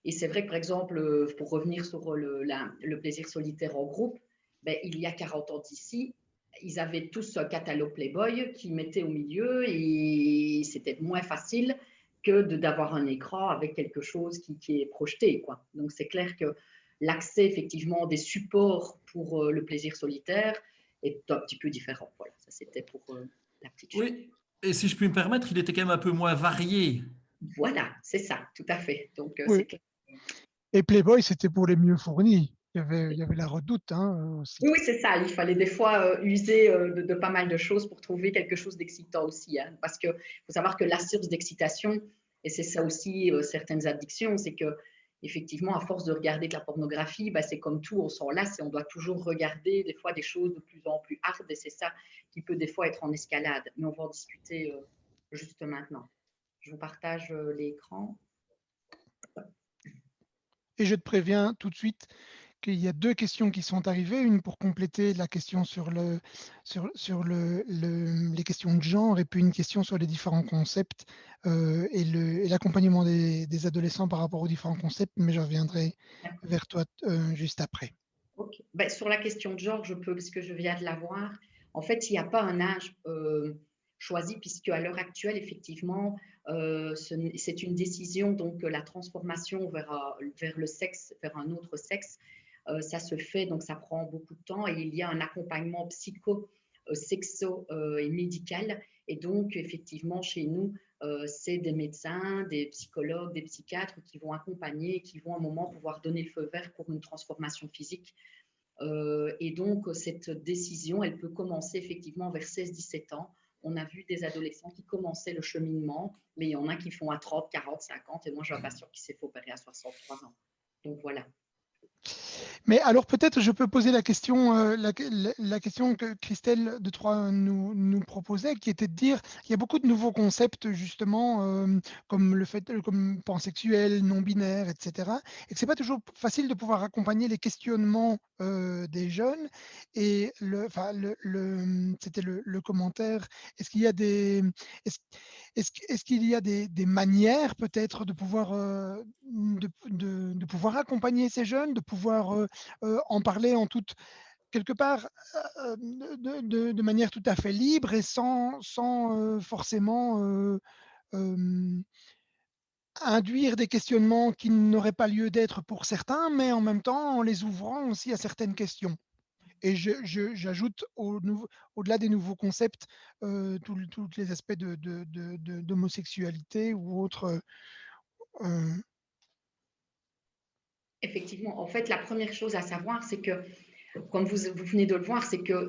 Et c'est vrai que, par exemple, pour revenir sur le plaisir solitaire en groupe, ben, il y a 40 ans d'ici, ils avaient tous un catalogue Playboy qu'ils mettaient au milieu, et c'était moins facile que d'avoir un écran avec quelque chose qui est projeté, quoi. Donc, c'est clair que l'accès, effectivement, des supports pour le plaisir solitaire est un petit peu différent. Voilà, ça c'était pour la petite chose. Oui, et si je puis me permettre, il était quand même un peu moins varié. Voilà, c'est ça, tout à fait. Donc, Oui. c'est clair. Et Playboy, c'était pour les mieux fournis. Il y avait la Redoute aussi. Oui, c'est ça. Il fallait des fois user de pas mal de choses pour trouver quelque chose d'excitant aussi. Hein, parce qu'il faut savoir que la source d'excitation, et c'est ça aussi certaines addictions, c'est que effectivement, à force de regarder de la pornographie, bah, c'est comme tout, on s'en lasse et on doit toujours regarder des fois des choses de plus en plus hard, et c'est ça qui peut des fois être en escalade. Mais on va en discuter juste maintenant. Je vous partage l'écran. Et je te préviens tout de suite qu'il y a deux questions qui sont arrivées, une pour compléter la question sur les questions de genre, et puis une question sur les différents concepts et l'accompagnement des adolescents par rapport aux différents concepts, mais je reviendrai vers toi juste après. Okay. Ben, sur la question de genre, je peux, parce que je viens de la voir. En fait, il n'y a pas un âge choisi, puisque à l'heure actuelle, effectivement, c'est une décision, donc la transformation vers le sexe, vers un autre sexe, ça se fait, donc ça prend beaucoup de temps, et il y a un accompagnement sexo et médical. Et donc, effectivement, chez nous, c'est des médecins, des psychologues, des psychiatres qui vont accompagner, qui vont à un moment pouvoir donner le feu vert pour une transformation physique. Et donc, cette décision, elle peut commencer effectivement vers 16-17 ans. On a vu des adolescents qui commençaient le cheminement, mais il y en a qui font à 30, 40, 50, et moi, j'ai un patient qui s'est fait opérer à 63 ans. Donc, voilà. Mais alors peut-être je peux poser la question que Christelle de Troyes nous proposait, qui était de dire il y a beaucoup de nouveaux concepts justement comme pansexuel, non binaire, etc. Et que c'est pas toujours facile de pouvoir accompagner les questionnements des jeunes. Et c'était le commentaire. Est-ce qu'il y a est-ce qu'il y a des manières peut-être de pouvoir de pouvoir accompagner ces jeunes, de pouvoir en parler en toute, quelque part, de manière tout à fait libre et sans forcément induire des questionnements qui n'auraient pas lieu d'être pour certains, mais en même temps en les ouvrant aussi à certaines questions. Et j'ajoute au-delà des nouveaux concepts tous les aspects d'homosexualité ou autres. Effectivement, en fait, la première chose à savoir, c'est que, comme vous venez de le voir, c'est que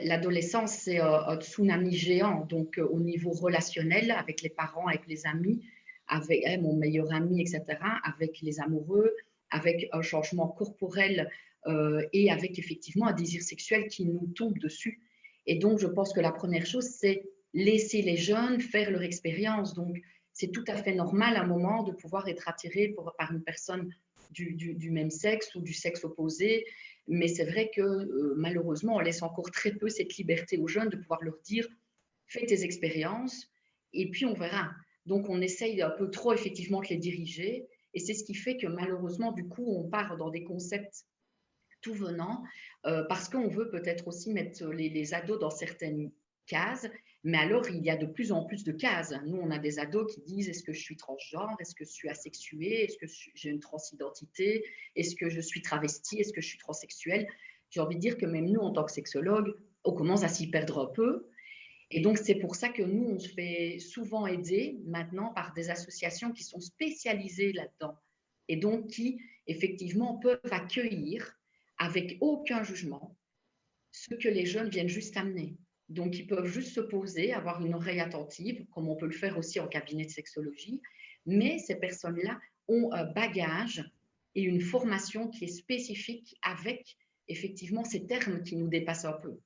l'adolescence, c'est un tsunami géant. Donc, au niveau relationnel, avec les parents, avec les amis, avec mon meilleur ami, etc., avec les amoureux, avec un changement corporel et avec effectivement un désir sexuel qui nous tombe dessus. Et donc, je pense que la première chose, c'est laisser les jeunes faire leur expérience. Donc, c'est tout à fait normal à un moment de pouvoir être attiré par une personne du même sexe ou du sexe opposé. Mais c'est vrai que malheureusement, on laisse encore très peu cette liberté aux jeunes de pouvoir leur dire fais tes expériences et puis on verra. Donc on essaye un peu trop effectivement de les diriger, et c'est ce qui fait que malheureusement, du coup, on part dans des concepts tout venant, parce qu'on veut peut-être aussi mettre les ados dans certaines cases, mais alors il y a de plus en plus de cases. Nous, on a des ados qui disent: est-ce que je suis transgenre? Est-ce que je suis asexuée? Est-ce que j'ai une transidentité? Est-ce que je suis travestie? Est-ce que je suis transsexuelle? J'ai envie de dire que même nous, en tant que sexologues, on commence à s'y perdre un peu. Et donc, c'est pour ça que nous, on se fait souvent aider maintenant par des associations qui sont spécialisées là-dedans et donc qui, effectivement, peuvent accueillir avec aucun jugement ce que les jeunes viennent juste amener. Donc, ils peuvent juste se poser, avoir une oreille attentive, comme on peut le faire aussi en cabinet de sexologie, mais ces personnes-là ont un bagage et une formation qui est spécifique avec, effectivement, ces termes qui nous dépassent un peu.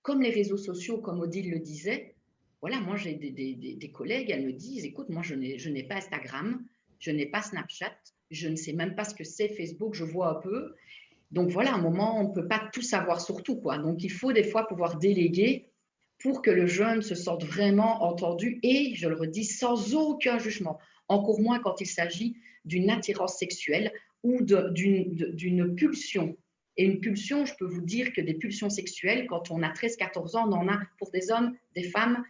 Comme les réseaux sociaux, comme Odile le disait, voilà, moi j'ai des collègues, elles me disent: écoute, moi je n'ai pas Instagram, je n'ai pas Snapchat, je ne sais même pas ce que c'est Facebook, je vois un peu. Donc voilà, à un moment, on ne peut pas tout savoir sur tout, quoi. Donc il faut des fois pouvoir déléguer pour que le jeune se sente vraiment entendu et, je le redis, sans aucun jugement. Encore moins quand il s'agit d'une attirance sexuelle ou d'une pulsion. Et une pulsion, je peux vous dire que des pulsions sexuelles, quand on a 13-14 ans, on en a pour des hommes, des femmes,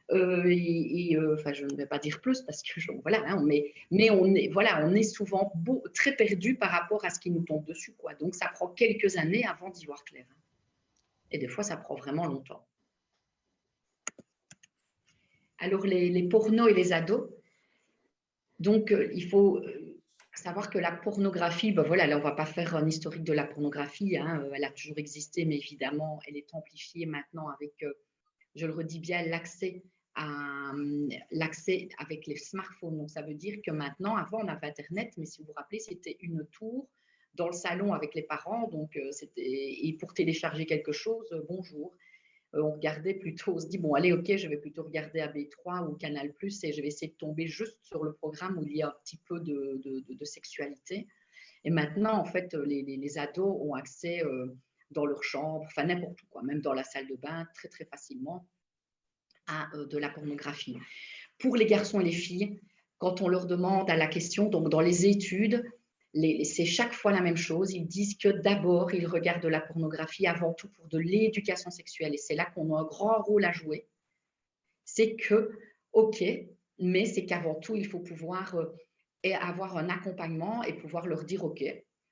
enfin, je ne vais pas dire plus parce que voilà, hein, mais on est souvent très perdu par rapport à ce qui nous tombe dessus, quoi. Donc ça prend quelques années avant d'y voir clair. Et des fois, ça prend vraiment longtemps. Alors les pornos et les ados. Donc il faut savoir que la pornographie, ben voilà, là on ne va pas faire un historique de la pornographie, hein, elle a toujours existé, mais évidemment elle est amplifiée maintenant avec, je le redis bien, l'accès avec les smartphones. Donc ça veut dire que maintenant, avant on avait Internet, mais si vous vous rappelez, c'était une tour dans le salon avec les parents, donc et pour télécharger quelque chose, bonjour. On regardait plutôt, on se dit, bon, allez, ok, je vais plutôt regarder AB3 ou Canal+, et je vais essayer de tomber juste sur le programme où il y a un petit peu de sexualité. Et maintenant, en fait, les ados ont accès dans leur chambre, enfin n'importe où, quoi, même dans la salle de bain, très, très facilement, à de la pornographie. Pour les garçons et les filles, quand on leur demande à la question, donc dans les études, c'est chaque fois la même chose. Ils disent que d'abord, ils regardent de la pornographie avant tout pour de l'éducation sexuelle. Et c'est là qu'on a un grand rôle à jouer. C'est que, ok, mais c'est qu'avant tout, il faut pouvoir avoir un accompagnement et pouvoir leur dire, ok,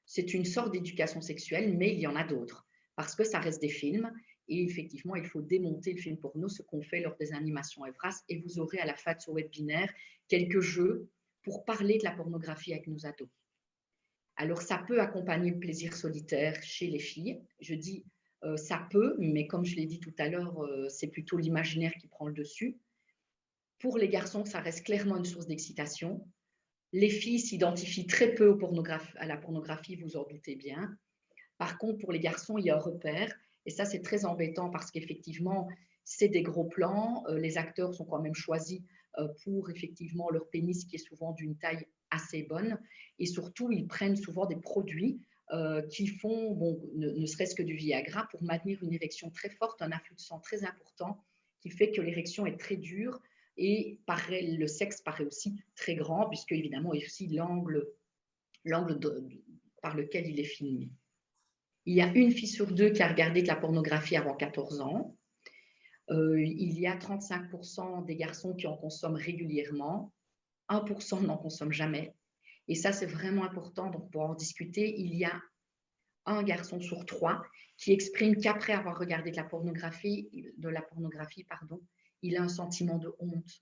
c'est une sorte d'éducation sexuelle, mais il y en a d'autres. Parce que ça reste des films. Et effectivement, il faut démonter le film porno, ce qu'on fait lors des animations Evras. Et vous aurez à la fin de ce webinaire quelques jeux pour parler de la pornographie avec nos ados. Alors, ça peut accompagner le plaisir solitaire chez les filles. Je dis ça peut, mais comme je l'ai dit tout à l'heure, c'est plutôt l'imaginaire qui prend le dessus. Pour les garçons, ça reste clairement une source d'excitation. Les filles s'identifient très peu à la pornographie, vous en doutez bien. Par contre, pour les garçons, il y a un repère. Et ça, c'est très embêtant parce qu'effectivement, c'est des gros plans. Les acteurs sont quand même choisis pour effectivement leur pénis qui est souvent d'une taille assez bonne. Et surtout, ils prennent souvent des produits qui font, bon, ne serait-ce que du Viagra, pour maintenir une érection très forte, un afflux de sang très important, qui fait que l'érection est très dure et le sexe paraît aussi très grand, puisque évidemment, il y a aussi l'angle par lequel il est filmé. Il y a une fille sur deux qui a regardé de la pornographie avant 14 ans. Il y a 35% des garçons qui en consomment régulièrement. 1% n'en consomment jamais. Et ça, c'est vraiment important. Donc, pour en discuter, il y a un garçon sur 3 qui exprime qu'après avoir regardé de la pornographie, il a un sentiment de honte.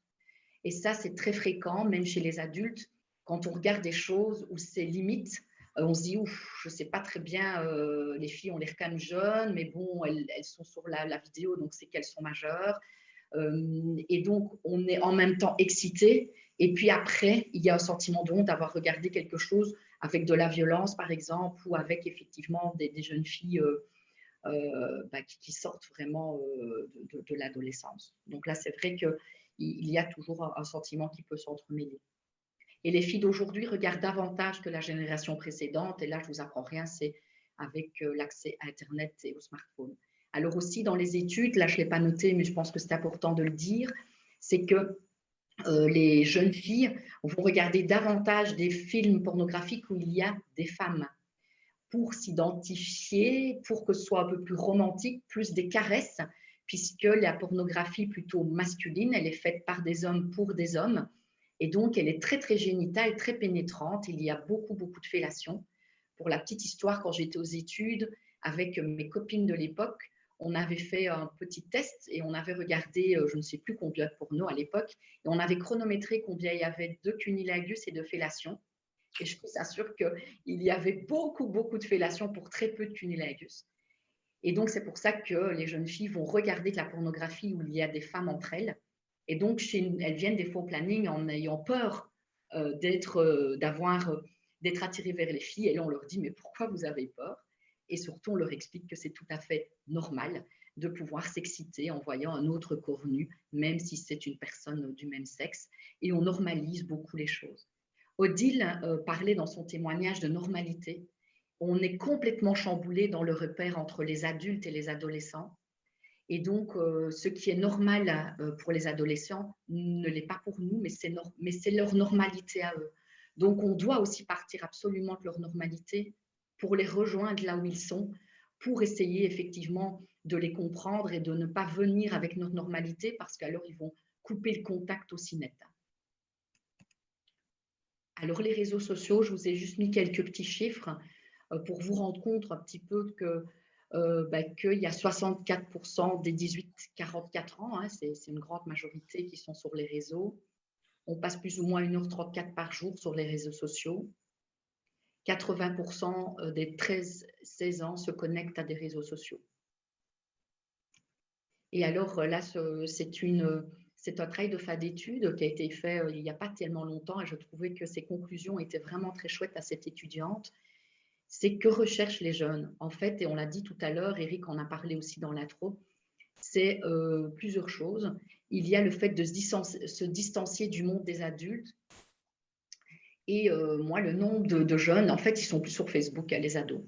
Et ça, c'est très fréquent, même chez les adultes, quand on regarde des choses où c'est limite. On se dit, ouf, je ne sais pas très bien, les filles, on les reconnaît jeunes, mais bon, elles sont sur la vidéo, donc c'est qu'elles sont majeures. Et donc, on est en même temps excité. Et puis après, il y a un sentiment de honte d'avoir regardé quelque chose avec de la violence, par exemple, ou avec effectivement des jeunes filles qui sortent vraiment de l'adolescence. Donc là, c'est vrai qu'il y a toujours un sentiment qui peut s'entremêler. Et les filles d'aujourd'hui regardent davantage que la génération précédente. Et là, je ne vous apprends rien, c'est avec l'accès à Internet et au smartphone. Alors aussi, dans les études, là, je ne l'ai pas noté, mais je pense que c'est important de le dire, c'est que les jeunes filles vont regarder davantage des films pornographiques où il y a des femmes. pour s'identifier, pour que ce soit un peu plus romantique, plus des caresses, puisque la pornographie plutôt masculine, elle est faite par des hommes pour des hommes. Et donc, elle est très, très génitale, très pénétrante. Il y a beaucoup, beaucoup de fellation. Pour la petite histoire, quand j'étais aux études, avec mes copines de l'époque, on avait fait un petit test et on avait regardé, je ne sais plus combien de pornos à l'époque, et on avait chronométré combien il y avait de cunilingus et de fellation. Et je vous assure qu'il y avait beaucoup, beaucoup de fellation pour très peu de cunilingus. Et donc, c'est pour ça que les jeunes filles vont regarder de la pornographie où il y a des femmes entre elles. Et donc, elles viennent des fois au planning en ayant peur d'être attirées vers les filles. Et là, on leur dit, mais pourquoi vous avez peur? Et surtout, on leur explique que c'est tout à fait normal de pouvoir s'exciter en voyant un autre corps nu, même si c'est une personne du même sexe. Et on normalise beaucoup les choses. Odile parlait dans son témoignage de normalité. On est complètement chamboulé dans le repère entre les adultes et les adolescents. Et donc, ce qui est normal pour les adolescents ne l'est pas pour nous, mais c'est leur normalité à eux. Donc, on doit aussi partir absolument de leur normalité pour les rejoindre là où ils sont, pour essayer effectivement de les comprendre et de ne pas venir avec notre normalité parce qu'alors ils vont couper le contact aussi net. Alors, les réseaux sociaux, je vous ai juste mis quelques petits chiffres pour vous rendre compte un petit peu qu'il y a 64% des 18-44 ans, hein, c'est une grande majorité qui sont sur les réseaux. On passe plus ou moins 1h34 par jour sur les réseaux sociaux. 80% des 13-16 ans se connectent à des réseaux sociaux. Et alors là, c'est un travail de fin d'études qui a été fait il n'y a pas tellement longtemps et je trouvais que ses conclusions étaient vraiment très chouettes à cette étudiante. C'est que recherchent les jeunes. En fait, et on l'a dit tout à l'heure, Eric en a parlé aussi dans l'intro, c'est plusieurs choses. Il y a le fait de se distancier du monde des adultes. Et moi, le nombre de jeunes, en fait, ils sont plus sur Facebook, les ados.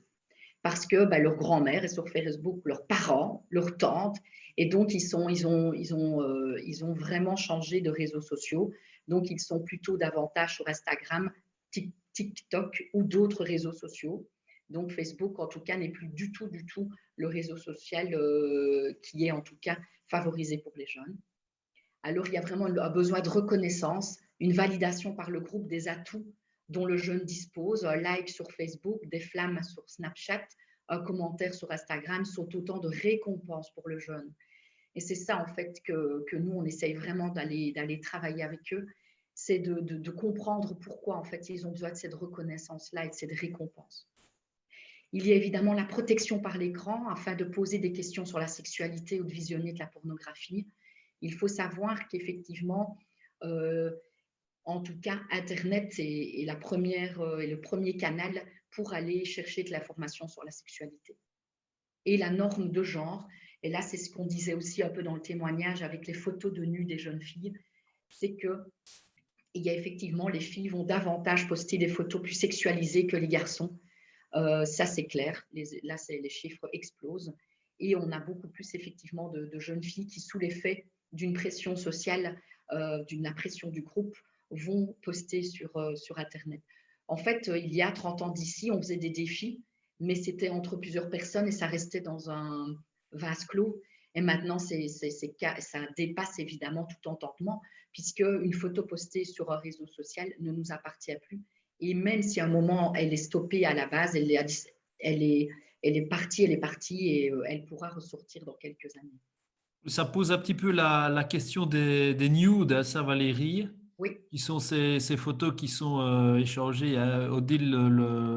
Parce que leur grand-mère est sur Facebook, leurs parents, leurs tantes, et donc ils ont vraiment changé de réseaux sociaux. Donc ils sont plutôt davantage sur Instagram, TikTok ou d'autres réseaux sociaux. Donc Facebook, en tout cas, n'est plus du tout le réseau social qui est en tout cas favorisé pour les jeunes. Alors il y a vraiment un besoin de reconnaissance, une validation par le groupe des atouts dont le jeune dispose. Un like sur Facebook, des flammes sur Snapchat, un commentaire sur Instagram sont autant de récompenses pour le jeune. Et c'est ça, en fait, que nous, on essaye vraiment d'aller travailler avec eux, c'est de comprendre pourquoi, en fait, ils ont besoin de cette reconnaissance-là et de cette récompense. Il y a évidemment la protection par l'écran afin de poser des questions sur la sexualité ou de visionner de la pornographie. Il faut savoir qu'effectivement, en tout cas, Internet est le premier canal pour aller chercher de l'information sur la sexualité. Et la norme de genre, et là, c'est ce qu'on disait aussi un peu dans le témoignage avec les photos de nu des jeunes filles, c'est qu'il y a effectivement, les filles vont davantage poster des photos plus sexualisées que les garçons. Ça, c'est clair. Là, les chiffres explosent. Et on a beaucoup plus, effectivement, de jeunes filles qui, sous l'effet d'une pression sociale, d'une pression du groupe, vont poster sur Internet. En fait, il y a 30 ans d'ici, on faisait des défis, mais c'était entre plusieurs personnes et ça restait dans un vase clos. Et maintenant, ça dépasse évidemment tout entendement, puisque une photo postée sur un réseau social ne nous appartient plus. Et même si à un moment, elle est stoppée à la base, elle est partie et elle pourra ressortir dans quelques années. Ça pose un petit peu la question des nudes, ça Valérie, Oui. qui sont ces photos qui sont échangées. Odile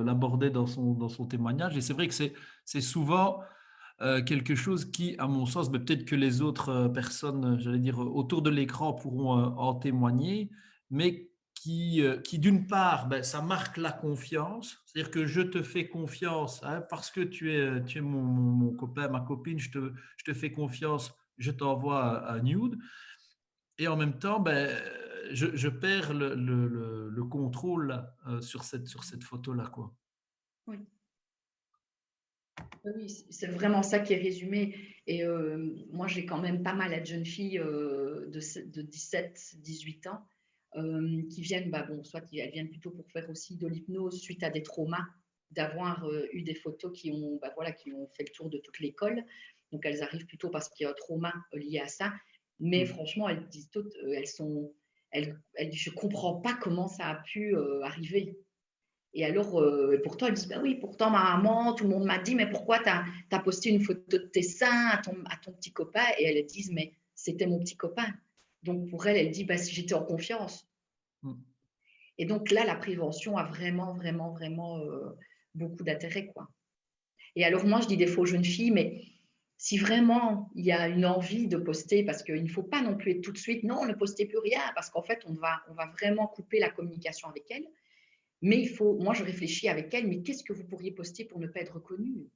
l'abordait dans son témoignage. Et c'est vrai que c'est souvent quelque chose qui, à mon sens, mais peut-être que les autres personnes, j'allais dire, autour de l'écran pourront en témoigner, mais qui d'une part, ça marque la confiance. C'est-à-dire que je te fais confiance hein, parce que tu es mon copain, ma copine, je te fais confiance, je t'envoie un nude. Et en même temps, je perds le contrôle sur cette photo-là, quoi. Oui. Oui, c'est vraiment ça qui est résumé. Et moi, j'ai quand même pas mal de jeunes filles de 17-18 ans qui viennent, soit elles viennent plutôt pour faire aussi de l'hypnose suite à des traumas d'avoir eu des photos qui ont, voilà, qui ont fait le tour de toute l'école. Donc, elles arrivent plutôt parce qu'il y a un trauma lié à ça. Mais franchement, elles disent toutes, elles disent, je ne comprends pas comment ça a pu arriver. Et alors, pourtant, elles disent, bah oui, pourtant, ma maman, tout le monde m'a dit, mais pourquoi tu as posté une photo de tes seins à ton petit copain? Et elles disent, mais c'était mon petit copain. Donc, pour elles, dit, bah, si j'étais en confiance. Et donc là, la prévention a vraiment, vraiment, vraiment beaucoup d'intérêt, quoi. Et alors, moi, je dis des fois aux jeunes filles, mais si vraiment il y a une envie de poster, parce qu'il ne faut pas non plus être tout de suite, non, ne postez plus rien, parce qu'en fait, on va vraiment couper la communication avec elles. Mais il faut, moi, je réfléchis avec elles, mais qu'est-ce que vous pourriez poster pour ne pas être reconnu?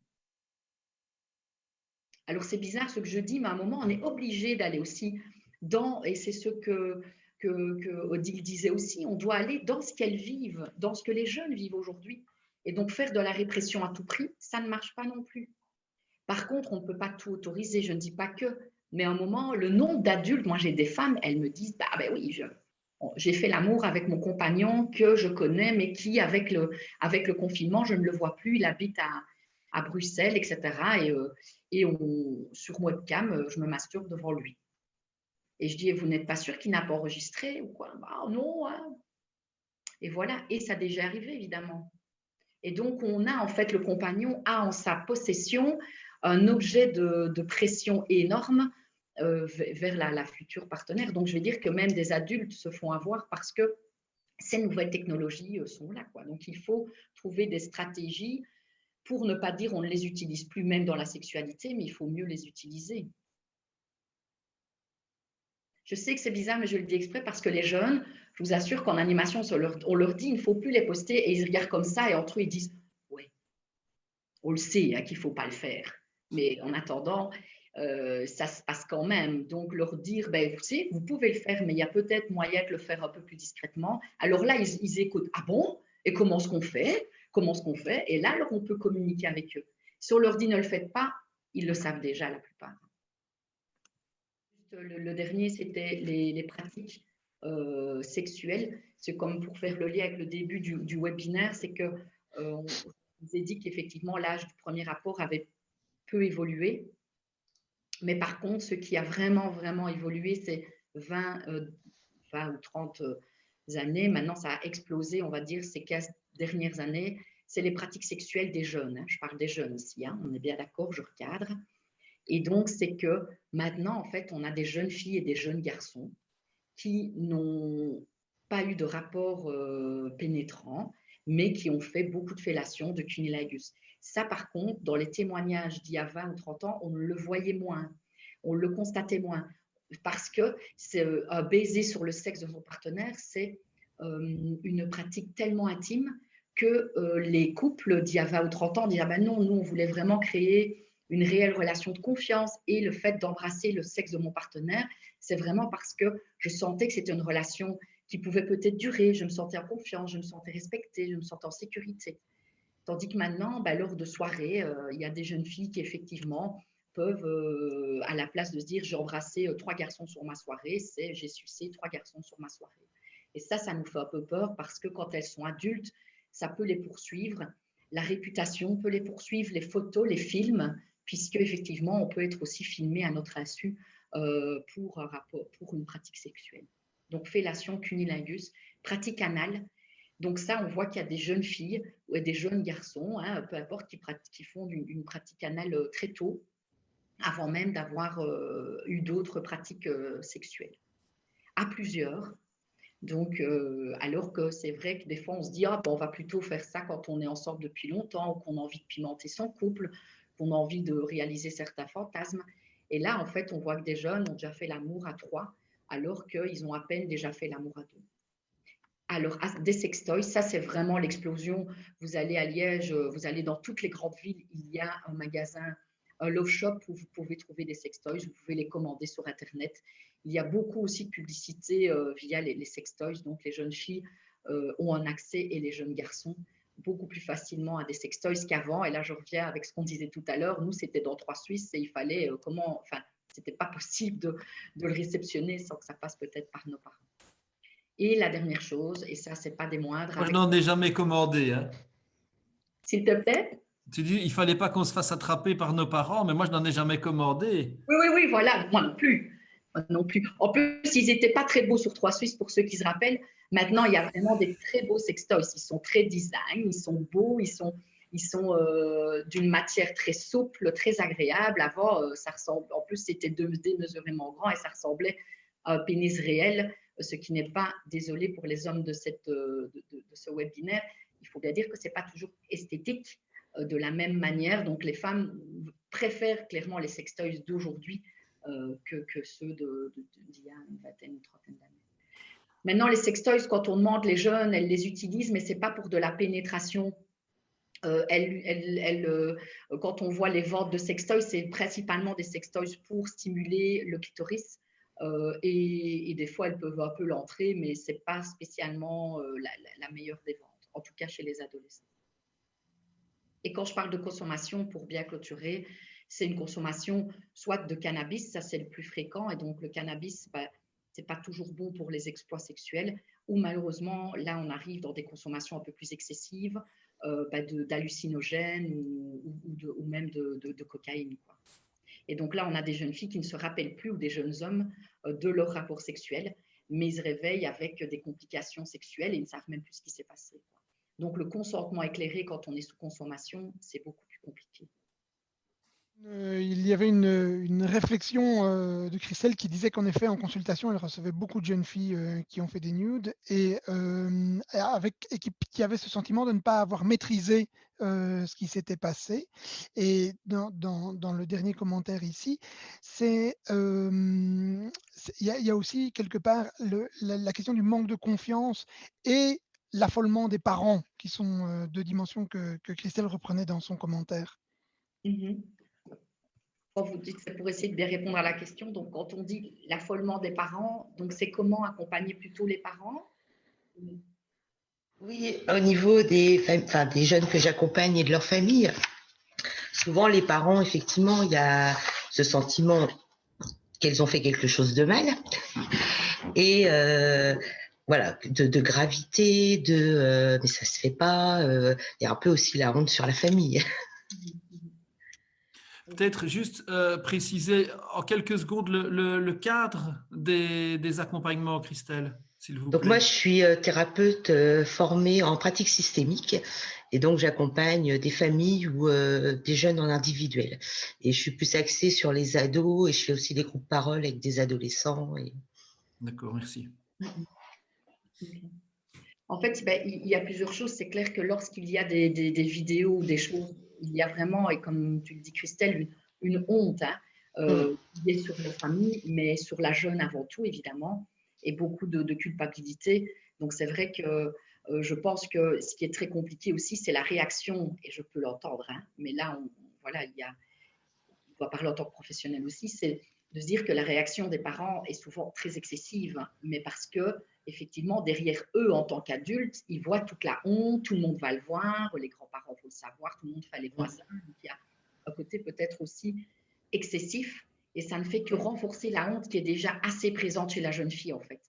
Alors, c'est bizarre ce que je dis, mais à un moment, on est obligé d'aller aussi dans, et c'est ce que Odile disait aussi, on doit aller dans ce qu'elles vivent, dans ce que les jeunes vivent aujourd'hui. Et donc, faire de la répression à tout prix, ça ne marche pas non plus. Par contre, on ne peut pas tout autoriser, je ne dis pas que, mais à un moment, le nombre d'adultes, moi j'ai des femmes, elles me disent, bah ben oui, j'ai fait l'amour avec mon compagnon que je connais, mais qui, avec le confinement, je ne le vois plus, il habite à Bruxelles, etc. Et sur webcam, je me masturbe devant lui. Et je dis, vous n'êtes pas sûr qu'il n'a pas enregistré ou quoi? Bah, non, hein. Et voilà, et ça a déjà arrivé, évidemment. Et donc, on a en fait, le compagnon a en sa possession un objet de pression énorme vers la future partenaire. Donc, je vais dire que même des adultes se font avoir parce que ces nouvelles technologies sont là, quoi. Donc, il faut trouver des stratégies pour ne pas dire on ne les utilise plus même dans la sexualité, mais il faut mieux les utiliser. Je sais que c'est bizarre, mais je le dis exprès parce que les jeunes, je vous assure qu'en animation, on leur dit il ne faut plus les poster et ils regardent comme ça et entre eux, ils disent ouais, on le sait hein, qu'il ne faut pas le faire. Mais en attendant, ça se passe quand même. Donc, leur dire, ben, vous savez, vous pouvez le faire, mais il y a peut-être moyen de le faire un peu plus discrètement. Alors là, ils écoutent, ah bon? Et comment est-ce qu'on fait? Comment est-ce qu'on fait? Et là, alors, on peut communiquer avec eux. Si on leur dit ne le faites pas, ils le savent déjà la plupart. Le dernier, c'était les pratiques sexuelles. C'est comme pour faire le lien avec le début du webinaire, c'est que on vous a dit qu'effectivement, l'âge du premier rapport avait peu évolué. Mais par contre, ce qui a vraiment, vraiment évolué, c'est 20 ou 30 années. Maintenant, ça a explosé, on va dire, ces 15 dernières années. C'est les pratiques sexuelles des jeunes. Hein. Je parle des jeunes ici, hein. On est bien d'accord, je recadre. Et donc, c'est que maintenant, en fait, on a des jeunes filles et des jeunes garçons qui n'ont pas eu de rapport pénétrant, mais qui ont fait beaucoup de fellations, de cunnilingus. Ça, par contre, dans les témoignages d'il y a 20 ou 30 ans, on le voyait moins, on le constatait moins, parce que c'est, un baiser sur le sexe de son partenaire, c'est une pratique tellement intime que les couples d'il y a 20 ou 30 ans disaient ah ben non, nous, on voulait vraiment créer une réelle relation de confiance et le fait d'embrasser le sexe de mon partenaire, c'est vraiment parce que je sentais que c'était une relation qui pouvait peut-être durer, je me sentais en confiance, je me sentais respectée, je me sentais en sécurité. Tandis que maintenant, lors de soirées, il y a des jeunes filles qui effectivement peuvent, à la place de se dire j'ai embrassé 3 garçons sur ma soirée, c'est j'ai sucé 3 garçons sur ma soirée. Et ça nous fait un peu peur parce que quand elles sont adultes, ça peut les poursuivre. La réputation peut les poursuivre, les photos, les films, puisque effectivement, on peut être aussi filmé à notre insu pour une pratique sexuelle. Donc, fellation, cunnilingus, pratique anale. Donc ça, on voit qu'il y a des jeunes filles ou des jeunes garçons, hein, peu importe, qui font une pratique anale très tôt, avant même d'avoir eu d'autres pratiques sexuelles. À plusieurs. Donc, alors que c'est vrai que des fois, on se dit, ah, ben, on va plutôt faire ça quand on est ensemble depuis longtemps, ou qu'on a envie de pimenter son couple, qu'on a envie de réaliser certains fantasmes. Et là, en fait, on voit que des jeunes ont déjà fait l'amour à 3, alors qu'ils ont à peine déjà fait l'amour à 2. Alors, des sextoys, ça, c'est vraiment l'explosion. Vous allez à Liège, vous allez dans toutes les grandes villes, il y a un magasin, un love shop où vous pouvez trouver des sextoys, vous pouvez les commander sur Internet. Il y a beaucoup aussi de publicité via les sextoys, donc les jeunes filles ont un accès et les jeunes garçons beaucoup plus facilement à des sextoys qu'avant. Et là, je reviens avec ce qu'on disait tout à l'heure. Nous, c'était dans 3 Suisses et il fallait c'était pas possible de le réceptionner sans que ça passe peut-être par nos parents. Et la dernière chose, et ça, c'est pas des moindres. Moi, je n'en ai jamais commandé. Hein. s'il te plaît. Tu dis, il ne fallait pas qu'on se fasse attraper par nos parents, mais moi, je n'en ai jamais commandé. Oui, voilà, moi non plus. Moi non plus. En plus, ils n'étaient pas très beaux sur 3 Suisses, pour ceux qui se rappellent. Maintenant, il y a vraiment des très beaux sextoys. Ils sont très design, ils sont beaux, ils sont d'une matière très souple, très agréable. Avant, ça ressemble, en plus, c'était démesurément grand et ça ressemblait à un pénis réel, ce qui n'est pas, désolé pour les hommes de ce webinaire, il faut bien dire que ce n'est pas toujours esthétique de la même manière. Donc, les femmes préfèrent clairement les sextoys d'aujourd'hui que ceux d'il y a une vingtaine, une trentaine d'années. Maintenant, les sextoys, quand on demande les jeunes, elles les utilisent, mais ce n'est pas pour de la pénétration. Quand on voit les ventes de sextoys, c'est principalement des sextoys pour stimuler le clitoris. Et des fois, elles peuvent un peu l'entrer, mais ce n'est pas spécialement la meilleure des ventes, en tout cas chez les adolescents. Et quand je parle de consommation, pour bien clôturer, c'est une consommation soit de cannabis, ça c'est le plus fréquent, et donc le cannabis, ce n'est pas toujours bon pour les exploits sexuels, ou malheureusement, là on arrive dans des consommations un peu plus excessives, d'hallucinogènes ou même de cocaïne, quoi. Et donc là, on a des jeunes filles qui ne se rappellent plus, ou des jeunes hommes, de leur rapport sexuel, mais ils se réveillent avec des complications sexuelles et ils ne savent même plus ce qui s'est passé, quoi. Donc, le consentement éclairé quand on est sous consommation, c'est beaucoup plus compliqué. Il y avait une réflexion de Christelle qui disait qu'en effet, en consultation, elle recevait beaucoup de jeunes filles qui ont fait des nudes et qui avaient ce sentiment de ne pas avoir maîtrisé ce qui s'était passé. Et dans le dernier commentaire ici, il y a aussi quelque part la question du manque de confiance et l'affolement des parents, qui sont deux dimensions que Christelle reprenait dans son commentaire. Quand vous dites, c'est pour essayer de bien répondre à la question, donc quand on dit l'affolement des parents, donc c'est comment accompagner plutôt les parents? Oui, au niveau des jeunes que j'accompagne et de leur famille, souvent les parents, effectivement, il y a ce sentiment qu'elles ont fait quelque chose de mal et voilà, de gravité, mais ça se fait pas. Il y a un peu aussi la honte sur la famille. Peut-être juste préciser en quelques secondes le cadre des accompagnements, Christelle, s'il vous plaît. Donc moi, je suis thérapeute formée en pratique systémique et donc j'accompagne des familles ou des jeunes en individuel. Et je suis plus axée sur les ados et je fais aussi des groupes paroles avec des adolescents. D'accord, merci. En fait, il y a plusieurs choses. C'est clair que lorsqu'il y a des vidéos ou des choses, il y a vraiment, et comme tu le dis Christelle, une honte qui est sur la famille, mais sur la jeune avant tout, évidemment, et beaucoup de culpabilité. Donc c'est vrai que je pense que ce qui est très compliqué aussi, c'est la réaction, et je peux l'entendre, mais là, voilà, on doit parler en tant que professionnel aussi, c'est de se dire que la réaction des parents est souvent très excessive, mais parce que effectivement, derrière eux, en tant qu'adultes, ils voient toute la honte, tout le monde va le voir, les grands-parents vont le savoir, tout le monde fait les voisins. Donc, il y a un côté peut-être aussi excessif, et ça ne fait que renforcer la honte qui est déjà assez présente chez la jeune fille, en fait.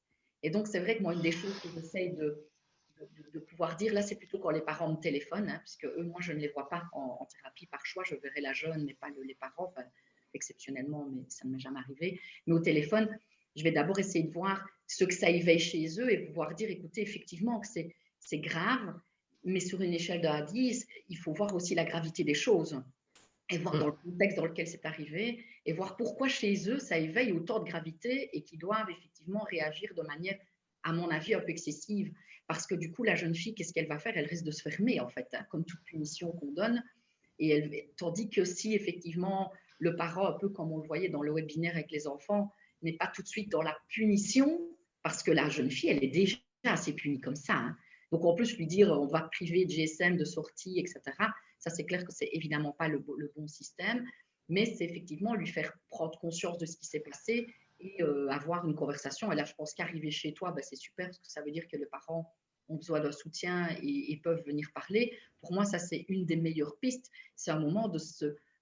Et donc, c'est vrai que moi, une des choses que j'essaye de pouvoir dire, là, c'est plutôt quand les parents me téléphonent, puisque eux, moi, je ne les vois pas en thérapie par choix, je verrai la jeune, mais pas les parents, enfin, exceptionnellement, mais ça ne m'est jamais arrivé. Mais au téléphone, je vais d'abord essayer de voir ce que ça éveille chez eux et pouvoir dire, écoutez, effectivement, que c'est grave, mais sur une échelle de 1 à 10, il faut voir aussi la gravité des choses et voir dans le contexte dans lequel c'est arrivé et voir pourquoi chez eux, ça éveille autant de gravité et qu'ils doivent effectivement réagir de manière, à mon avis, un peu excessive. Parce que du coup, la jeune fille, qu'est-ce qu'elle va faire? Elle risque de se fermer, en fait, comme toute punition qu'on donne. Tandis que si, effectivement, le parent, un peu comme on le voyait dans le webinaire avec les enfants, n'est pas tout de suite dans la punition, parce que la jeune fille, elle est déjà assez punie comme ça. Donc, en plus, lui dire, on va priver de GSM, de sortie, etc., ça, c'est clair que c'est évidemment pas le bon système, mais c'est effectivement lui faire prendre conscience de ce qui s'est passé et avoir une conversation. Et là, je pense qu'arriver chez toi, c'est super, parce que ça veut dire que les parents ont besoin d'un soutien et peuvent venir parler. Pour moi, ça, c'est une des meilleures pistes. C'est un moment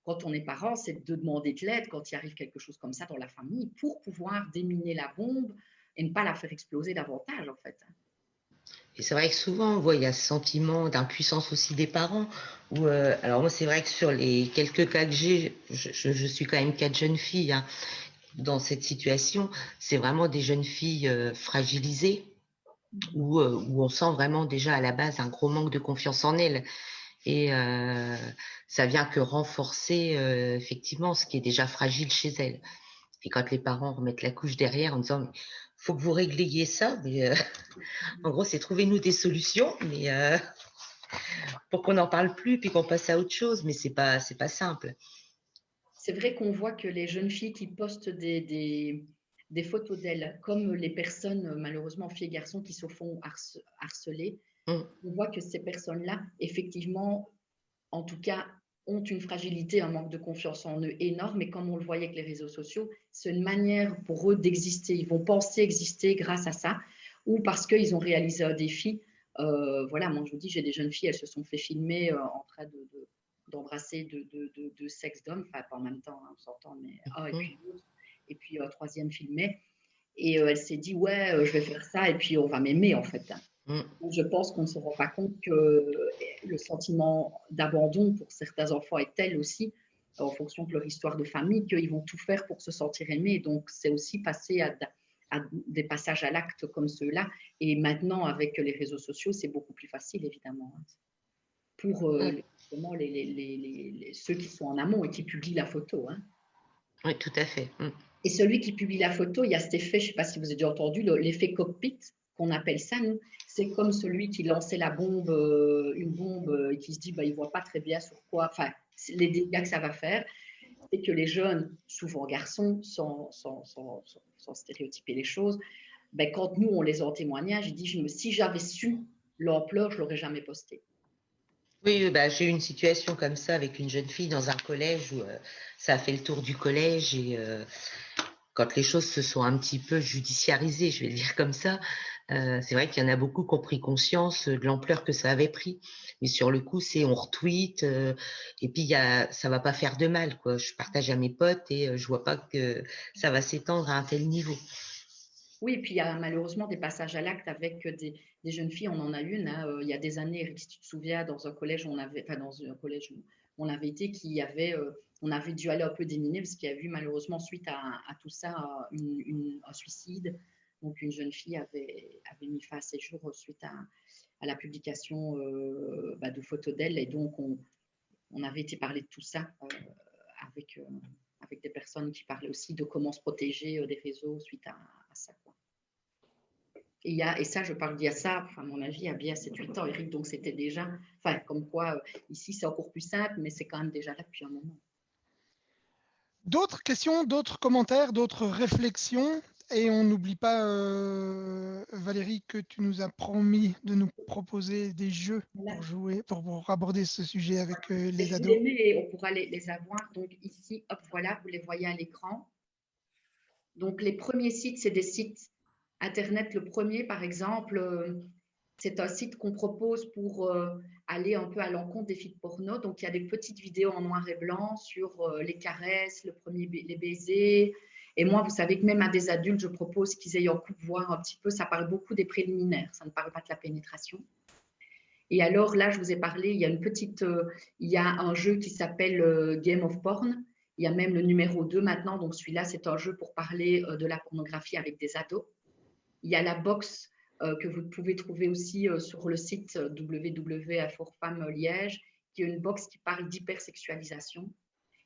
quand on est parent, c'est de demander de l'aide quand il arrive quelque chose comme ça dans la famille pour pouvoir déminer la bombe et ne pas la faire exploser davantage, en fait. Et c'est vrai que souvent, on voit, il y a ce sentiment d'impuissance aussi des parents. Où, alors moi, c'est vrai que sur les quelques cas que j'ai, je suis quand même 4 jeunes filles hein, dans cette situation. C'est vraiment des jeunes filles fragilisées, où on sent vraiment déjà à la base un gros manque de confiance en elles. Et ça vient que renforcer effectivement ce qui est déjà fragile chez elles. Et quand les parents remettent la couche derrière en disant faut que vous régliez ça, mais en gros c'est trouvez-nous des solutions, mais pour qu'on n'en parle plus puis qu'on passe à autre chose, mais c'est pas simple. C'est vrai qu'on voit que les jeunes filles qui postent des photos d'elles, comme les personnes, malheureusement, filles et garçons, qui se font harceler, on voit que ces personnes-là, effectivement, en tout cas, ont une fragilité, un manque de confiance en eux énorme. Et comme on le voyait avec les réseaux sociaux, c'est une manière pour eux d'exister. Ils vont penser exister grâce à ça, ou parce qu'ils ont réalisé un défi. Voilà, moi je vous dis, j'ai des jeunes filles, elles se sont fait filmer en train d'embrasser deux sexes d'hommes, enfin pas en même temps, hein, on s'entend, mais et puis l'autre, et puis troisième filmait. Et elle s'est dit, ouais, je vais faire ça, et puis on va m'aimer en fait. Je pense qu'on ne se rend pas compte que le sentiment d'abandon pour certains enfants est tel aussi, en fonction de leur histoire de famille, qu'ils vont tout faire pour se sentir aimés. Donc, c'est aussi passer à des passages à l'acte comme ceux-là. Et maintenant, avec les réseaux sociaux, c'est beaucoup plus facile, évidemment, pour justement ceux qui sont en amont et qui publient la photo. Hein. Oui, tout à fait. Et celui qui publie la photo, il y a cet effet, je ne sais pas si vous avez déjà entendu, l'effet cockpit, qu'on appelle ça, nous. C'est comme celui qui lançait la bombe, une bombe, et qui se dit, bah, il ne voit pas très bien sur quoi, enfin, les dégâts que ça va faire. C'est que les jeunes, souvent garçons, sans stéréotyper les choses, ben, quand nous, on les a en témoignage, ils disent, si j'avais su l'ampleur, je ne l'aurais jamais posté. Oui, bah, j'ai eu une situation comme ça avec une jeune fille dans un collège où ça a fait le tour du collège et quand les choses se sont un petit peu judiciarisées, je vais le dire comme ça, c'est vrai qu'il y en a beaucoup qui ont pris conscience de l'ampleur que ça avait pris. Mais sur le coup, c'est on retweet et puis ça va pas faire de mal, quoi. Je partage à mes potes et je vois pas que ça va s'étendre à un tel niveau. Oui, et puis il y a malheureusement des passages à l'acte avec des jeunes filles. On en a une, hein, il y a des années, Eric, si tu te souviens, dans un collège, dans un collège où on avait été, on avait dû aller un peu déminer parce qu'il y a eu malheureusement suite à tout ça un suicide. Donc une jeune fille avait mis fin à ses jours suite à la publication de photos d'elle. Et donc on avait été parler de tout ça avec des personnes qui parlaient aussi de comment se protéger des réseaux suite à ça. Quoi. Et ça, je parle d'il y a ça, à mon avis, il y a bien 7-8 ans, Eric, donc c'était déjà, comme quoi, ici c'est encore plus simple, mais c'est quand même déjà là depuis un moment. D'autres questions, d'autres commentaires, d'autres réflexions? Et on n'oublie pas, Valérie, que tu nous as promis de nous proposer des jeux pour jouer, pour aborder ce sujet avec les ados. Et on pourra les avoir. Donc ici, hop, voilà, vous les voyez à l'écran. Donc les premiers sites, c'est des sites Internet. Le premier, par exemple, c'est un site qu'on propose pour aller un peu à l'encontre des films porno. Donc il y a des petites vidéos en noir et blanc sur les caresses, les baisers. Et moi, vous savez que même à des adultes, je propose qu'ils aient un coup de voir un petit peu. Ça parle beaucoup des préliminaires, ça ne parle pas de la pénétration. Et alors là, je vous ai parlé, il y a un jeu qui s'appelle Game of Porn. Il y a même le numéro 2 maintenant. Donc celui-là, c'est un jeu pour parler de la pornographie avec des ados. Il y a la box que vous pouvez trouver aussi sur le site www.forfemmes Liège, qui est une box qui parle d'hypersexualisation.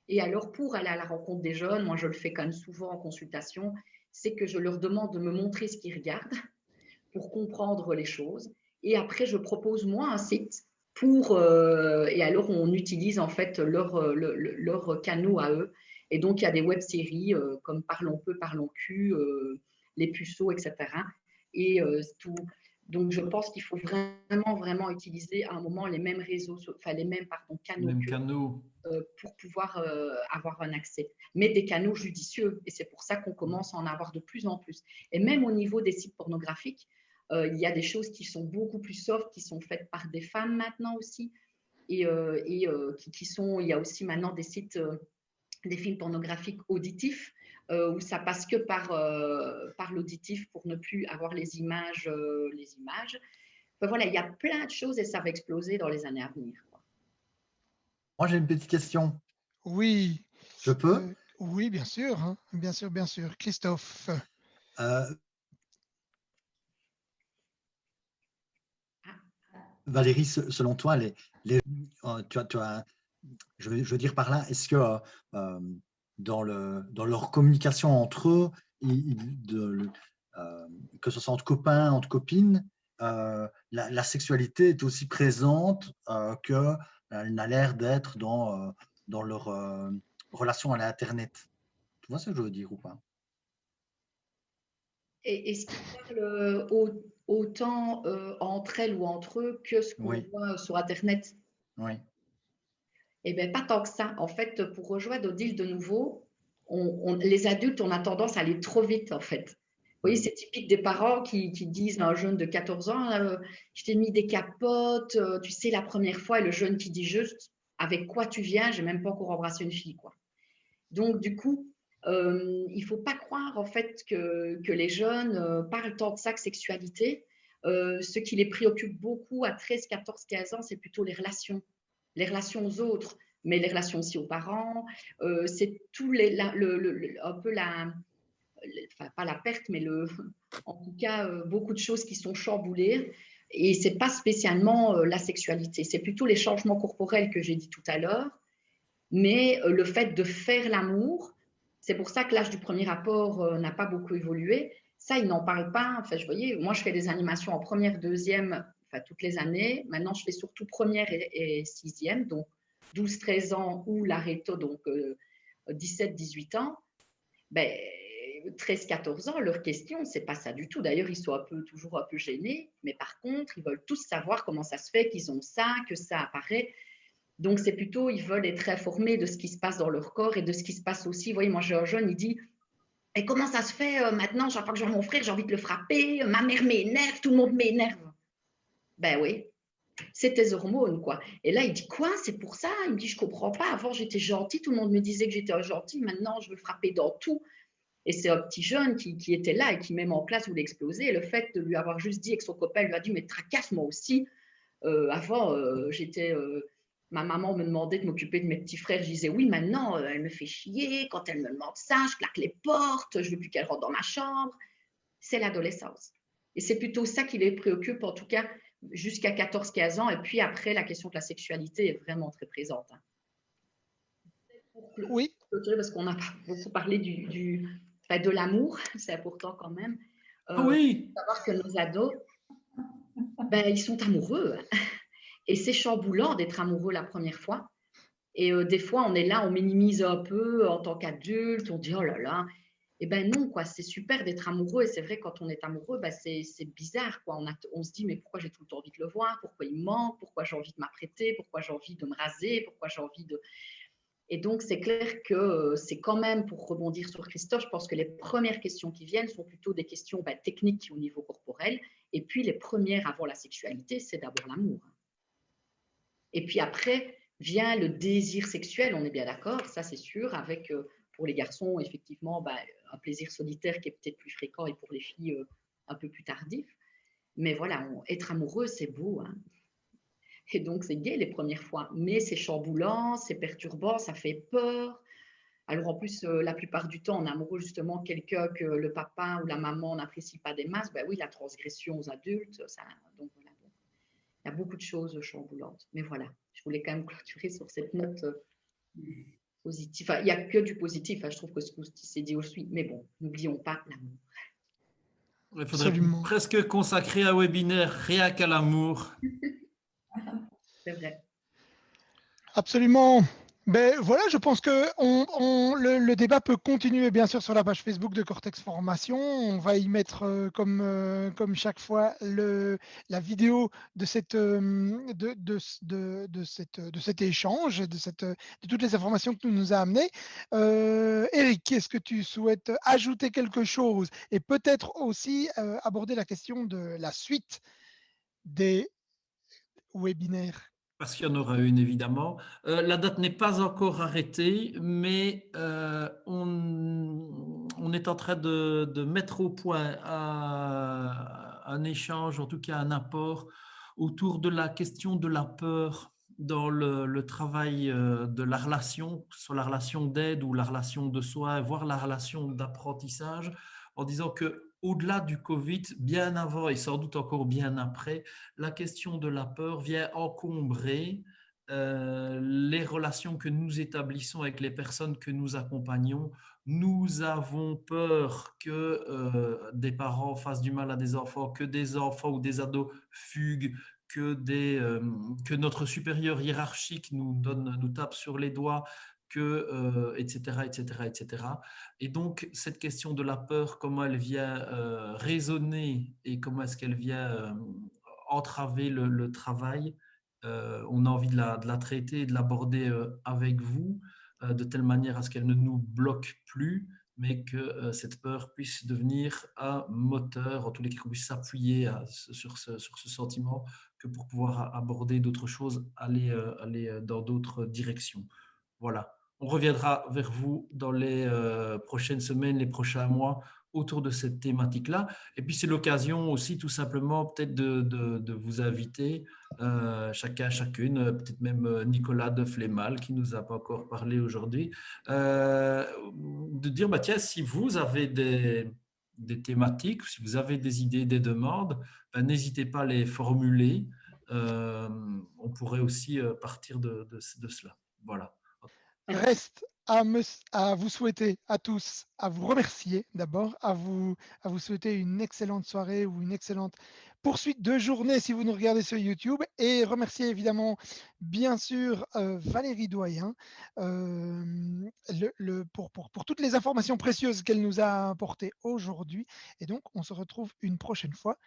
Et alors, pour aller à la rencontre des jeunes, moi je le fais quand même souvent en consultation, c'est que je leur demande de me montrer ce qu'ils regardent pour comprendre les choses. Et après, je propose moi un site et alors on utilise en fait leurs canaux à eux. Et donc, il y a des web-séries comme Parlons peu, parlons cul, Les puceaux, etc. Et tout. Donc, je pense qu'il faut vraiment utiliser à un moment les mêmes réseaux, les mêmes canaux pour pouvoir avoir un accès. Mais des canaux judicieux. Et c'est pour ça qu'on commence à en avoir de plus en plus. Et même au niveau des sites pornographiques, il y a des choses qui sont beaucoup plus soft, qui sont faites par des femmes maintenant aussi. Il y a aussi maintenant des sites, des films pornographiques auditifs, où ça passe que par l'auditif pour ne plus avoir les images. Enfin, voilà, il y a plein de choses et ça va exploser dans les années à venir, quoi. Moi, j'ai une petite question. Oui, Je peux? oui, bien sûr, hein, bien sûr, bien sûr. Christophe. Euh, Valérie, selon toi, je veux dire par là, est-ce que dans leur communication entre eux, que ce soit entre copains, entre copines, la sexualité est aussi présente qu'elle n'a l'air d'être dans leur relation à l'Internet. Tu vois ce que je veux dire ou pas? Et est-ce qu'ils parlent autant entre elles ou entre eux que ce qu'on Oui, voit sur Internet? oui. Eh bien, pas tant que ça. En fait, pour rejoindre Odile de nouveau, les adultes, on a tendance à aller trop vite, en fait. Vous voyez, c'est typique des parents qui disent à un jeune de 14 ans, je t'ai mis des capotes, tu sais, la première fois, et le jeune qui dit juste, avec quoi tu viens, j'ai même pas encore embrassé une fille, quoi. Donc, du coup, il ne faut pas croire, en fait, que les jeunes parlent tant de ça que sexualité. Ce qui les préoccupe beaucoup à 13, 14, 15 ans, c'est plutôt les relations aux autres, mais les relations aussi aux parents. C'est tout un peu enfin, pas la perte, mais en tout cas, beaucoup de choses qui sont chamboulées. Et ce n'est pas spécialement la sexualité, c'est plutôt les changements corporels que j'ai dit tout à l'heure, mais le fait de faire l'amour, c'est pour ça que l'âge du premier rapport n'a pas beaucoup évolué. Ça, ils n'en parlent pas. Enfin, je voyais, moi, je fais des animations en première, deuxième, enfin, toutes les années. Maintenant, je fais surtout première et sixième, donc 12, 13 ans ou l'aréto, donc 17, 18 ans. Ben, 13, 14 ans, leur question, c'est pas ça du tout. D'ailleurs, ils sont toujours un peu gênés, mais par contre, ils veulent tous savoir comment ça se fait qu'ils ont ça, que ça apparaît. Donc, c'est plutôt, ils veulent être informés de ce qui se passe dans leur corps et de ce qui se passe aussi. Vous voyez, moi, j'ai un jeune, il dit, et comment ça se fait maintenant, chaque fois que je vois mon frère, j'ai envie de le frapper, ma mère m'énerve, tout le monde m'énerve. Ben oui, c'est tes hormones, quoi. Et là, il dit, quoi, c'est pour ça? Il me dit, je comprends pas, avant j'étais gentil, tout le monde me disait que j'étais un gentil, maintenant je veux frapper dans tout. Et c'est un petit jeune qui était là et qui, même en classe, voulait exploser. Et le fait de lui avoir juste dit, et que son copain lui a dit, mais tracasse moi aussi. Avant, ma maman me demandait de m'occuper de mes petits frères. Je disais oui, maintenant, elle me fait chier. Quand elle me demande ça, je claque les portes. Je veux plus qu'elle rentre dans ma chambre. C'est l'adolescence. Et c'est plutôt ça qui les préoccupe, en tout cas, jusqu'à 14-15 ans. Et puis après, la question de la sexualité est vraiment très présente. Oui. Parce qu'on a beaucoup parlé de l'amour, c'est important quand même. Oui. Savoir que nos ados, ils sont amoureux. Et c'est chamboulant d'être amoureux la première fois. Et des fois, on est là, on minimise un peu en tant qu'adulte, on dit oh là là. Et ben non, quoi, c'est super d'être amoureux. Et c'est vrai, quand on est amoureux, c'est bizarre, quoi. On se dit mais pourquoi j'ai tout le temps envie de le voir? Pourquoi il me manque? Pourquoi j'ai envie de m'apprêter? Pourquoi j'ai envie de me raser? Pourquoi j'ai envie de… Et donc, c'est clair que c'est quand même, pour rebondir sur Christophe, je pense que les premières questions qui viennent sont plutôt des questions techniques au niveau corporel. Et puis, les premières avant la sexualité, c'est d'abord l'amour. Et puis après, vient le désir sexuel, on est bien d'accord, ça c'est sûr, avec pour les garçons, effectivement, un plaisir solitaire qui est peut-être plus fréquent et pour les filles, un peu plus tardif. Mais voilà, être amoureux, c'est beau, hein. Et donc, c'est gai les premières fois, mais c'est chamboulant, c'est perturbant, ça fait peur. Alors, en plus, la plupart du temps, on est amoureux justement quelqu'un que le papa ou la maman n'apprécie pas des masses. Ben oui, la transgression aux adultes, ça, donc voilà. Il y a beaucoup de choses chamboulantes. Mais voilà, je voulais quand même clôturer sur cette note positive. Enfin, il n'y a que du positif, hein. Je trouve que ce qui s'est dit aussi. Mais bon, n'oublions pas l'amour. Il faudrait Absolument. presque consacrer un webinaire rien qu'à l'amour. C'est vrai. Absolument. Ben voilà, je pense que le débat peut continuer bien sûr sur la page Facebook de Cortex Formation. On va y mettre comme chaque fois la vidéo de cet échange, de toutes les informations que tu nous as amenées. Eric, est-ce que tu souhaites ajouter quelque chose et peut-être aussi aborder la question de la suite des webinaires? Parce qu'il y en aura une, évidemment. La date n'est pas encore arrêtée, mais on est en train de mettre au point un échange, en tout cas un apport autour de la question de la peur dans le travail de la relation, que ce soit la relation d'aide ou la relation de soins, voire la relation d'apprentissage, en disant que au-delà du Covid, bien avant et sans doute encore bien après, la question de la peur vient encombrer les relations que nous établissons avec les personnes que nous accompagnons. Nous avons peur que des parents fassent du mal à des enfants, que des enfants ou des ados fuguent, que notre supérieur hiérarchique nous tape sur les doigts, etc., etc., etc. Et donc, cette question de la peur, comment elle vient résonner et comment est-ce qu'elle vient entraver le travail, on a envie de la traiter et de l'aborder avec vous, de telle manière à ce qu'elle ne nous bloque plus, mais que cette peur puisse devenir un moteur, en tous les cas qu'on puisse s'appuyer sur ce sentiment, que pour pouvoir aborder d'autres choses, aller dans d'autres directions. Voilà. On reviendra vers vous dans les prochaines semaines, les prochains mois, autour de cette thématique-là. Et puis, c'est l'occasion aussi, tout simplement, peut-être de vous inviter, chacun, chacune, peut-être même Nicolas de Flémal, qui ne nous a pas encore parlé aujourd'hui, de dire, bah, tiens, si vous avez des thématiques, si vous avez des idées, des demandes, ben, n'hésitez pas à les formuler. On pourrait aussi partir de cela. Voilà. Reste à vous souhaiter à tous, à vous remercier d'abord, à vous souhaiter une excellente soirée ou une excellente poursuite de journée si vous nous regardez sur YouTube, et remercier évidemment, bien sûr, Valérie Doyen pour toutes les informations précieuses qu'elle nous a apportées aujourd'hui. Et donc, on se retrouve une prochaine fois.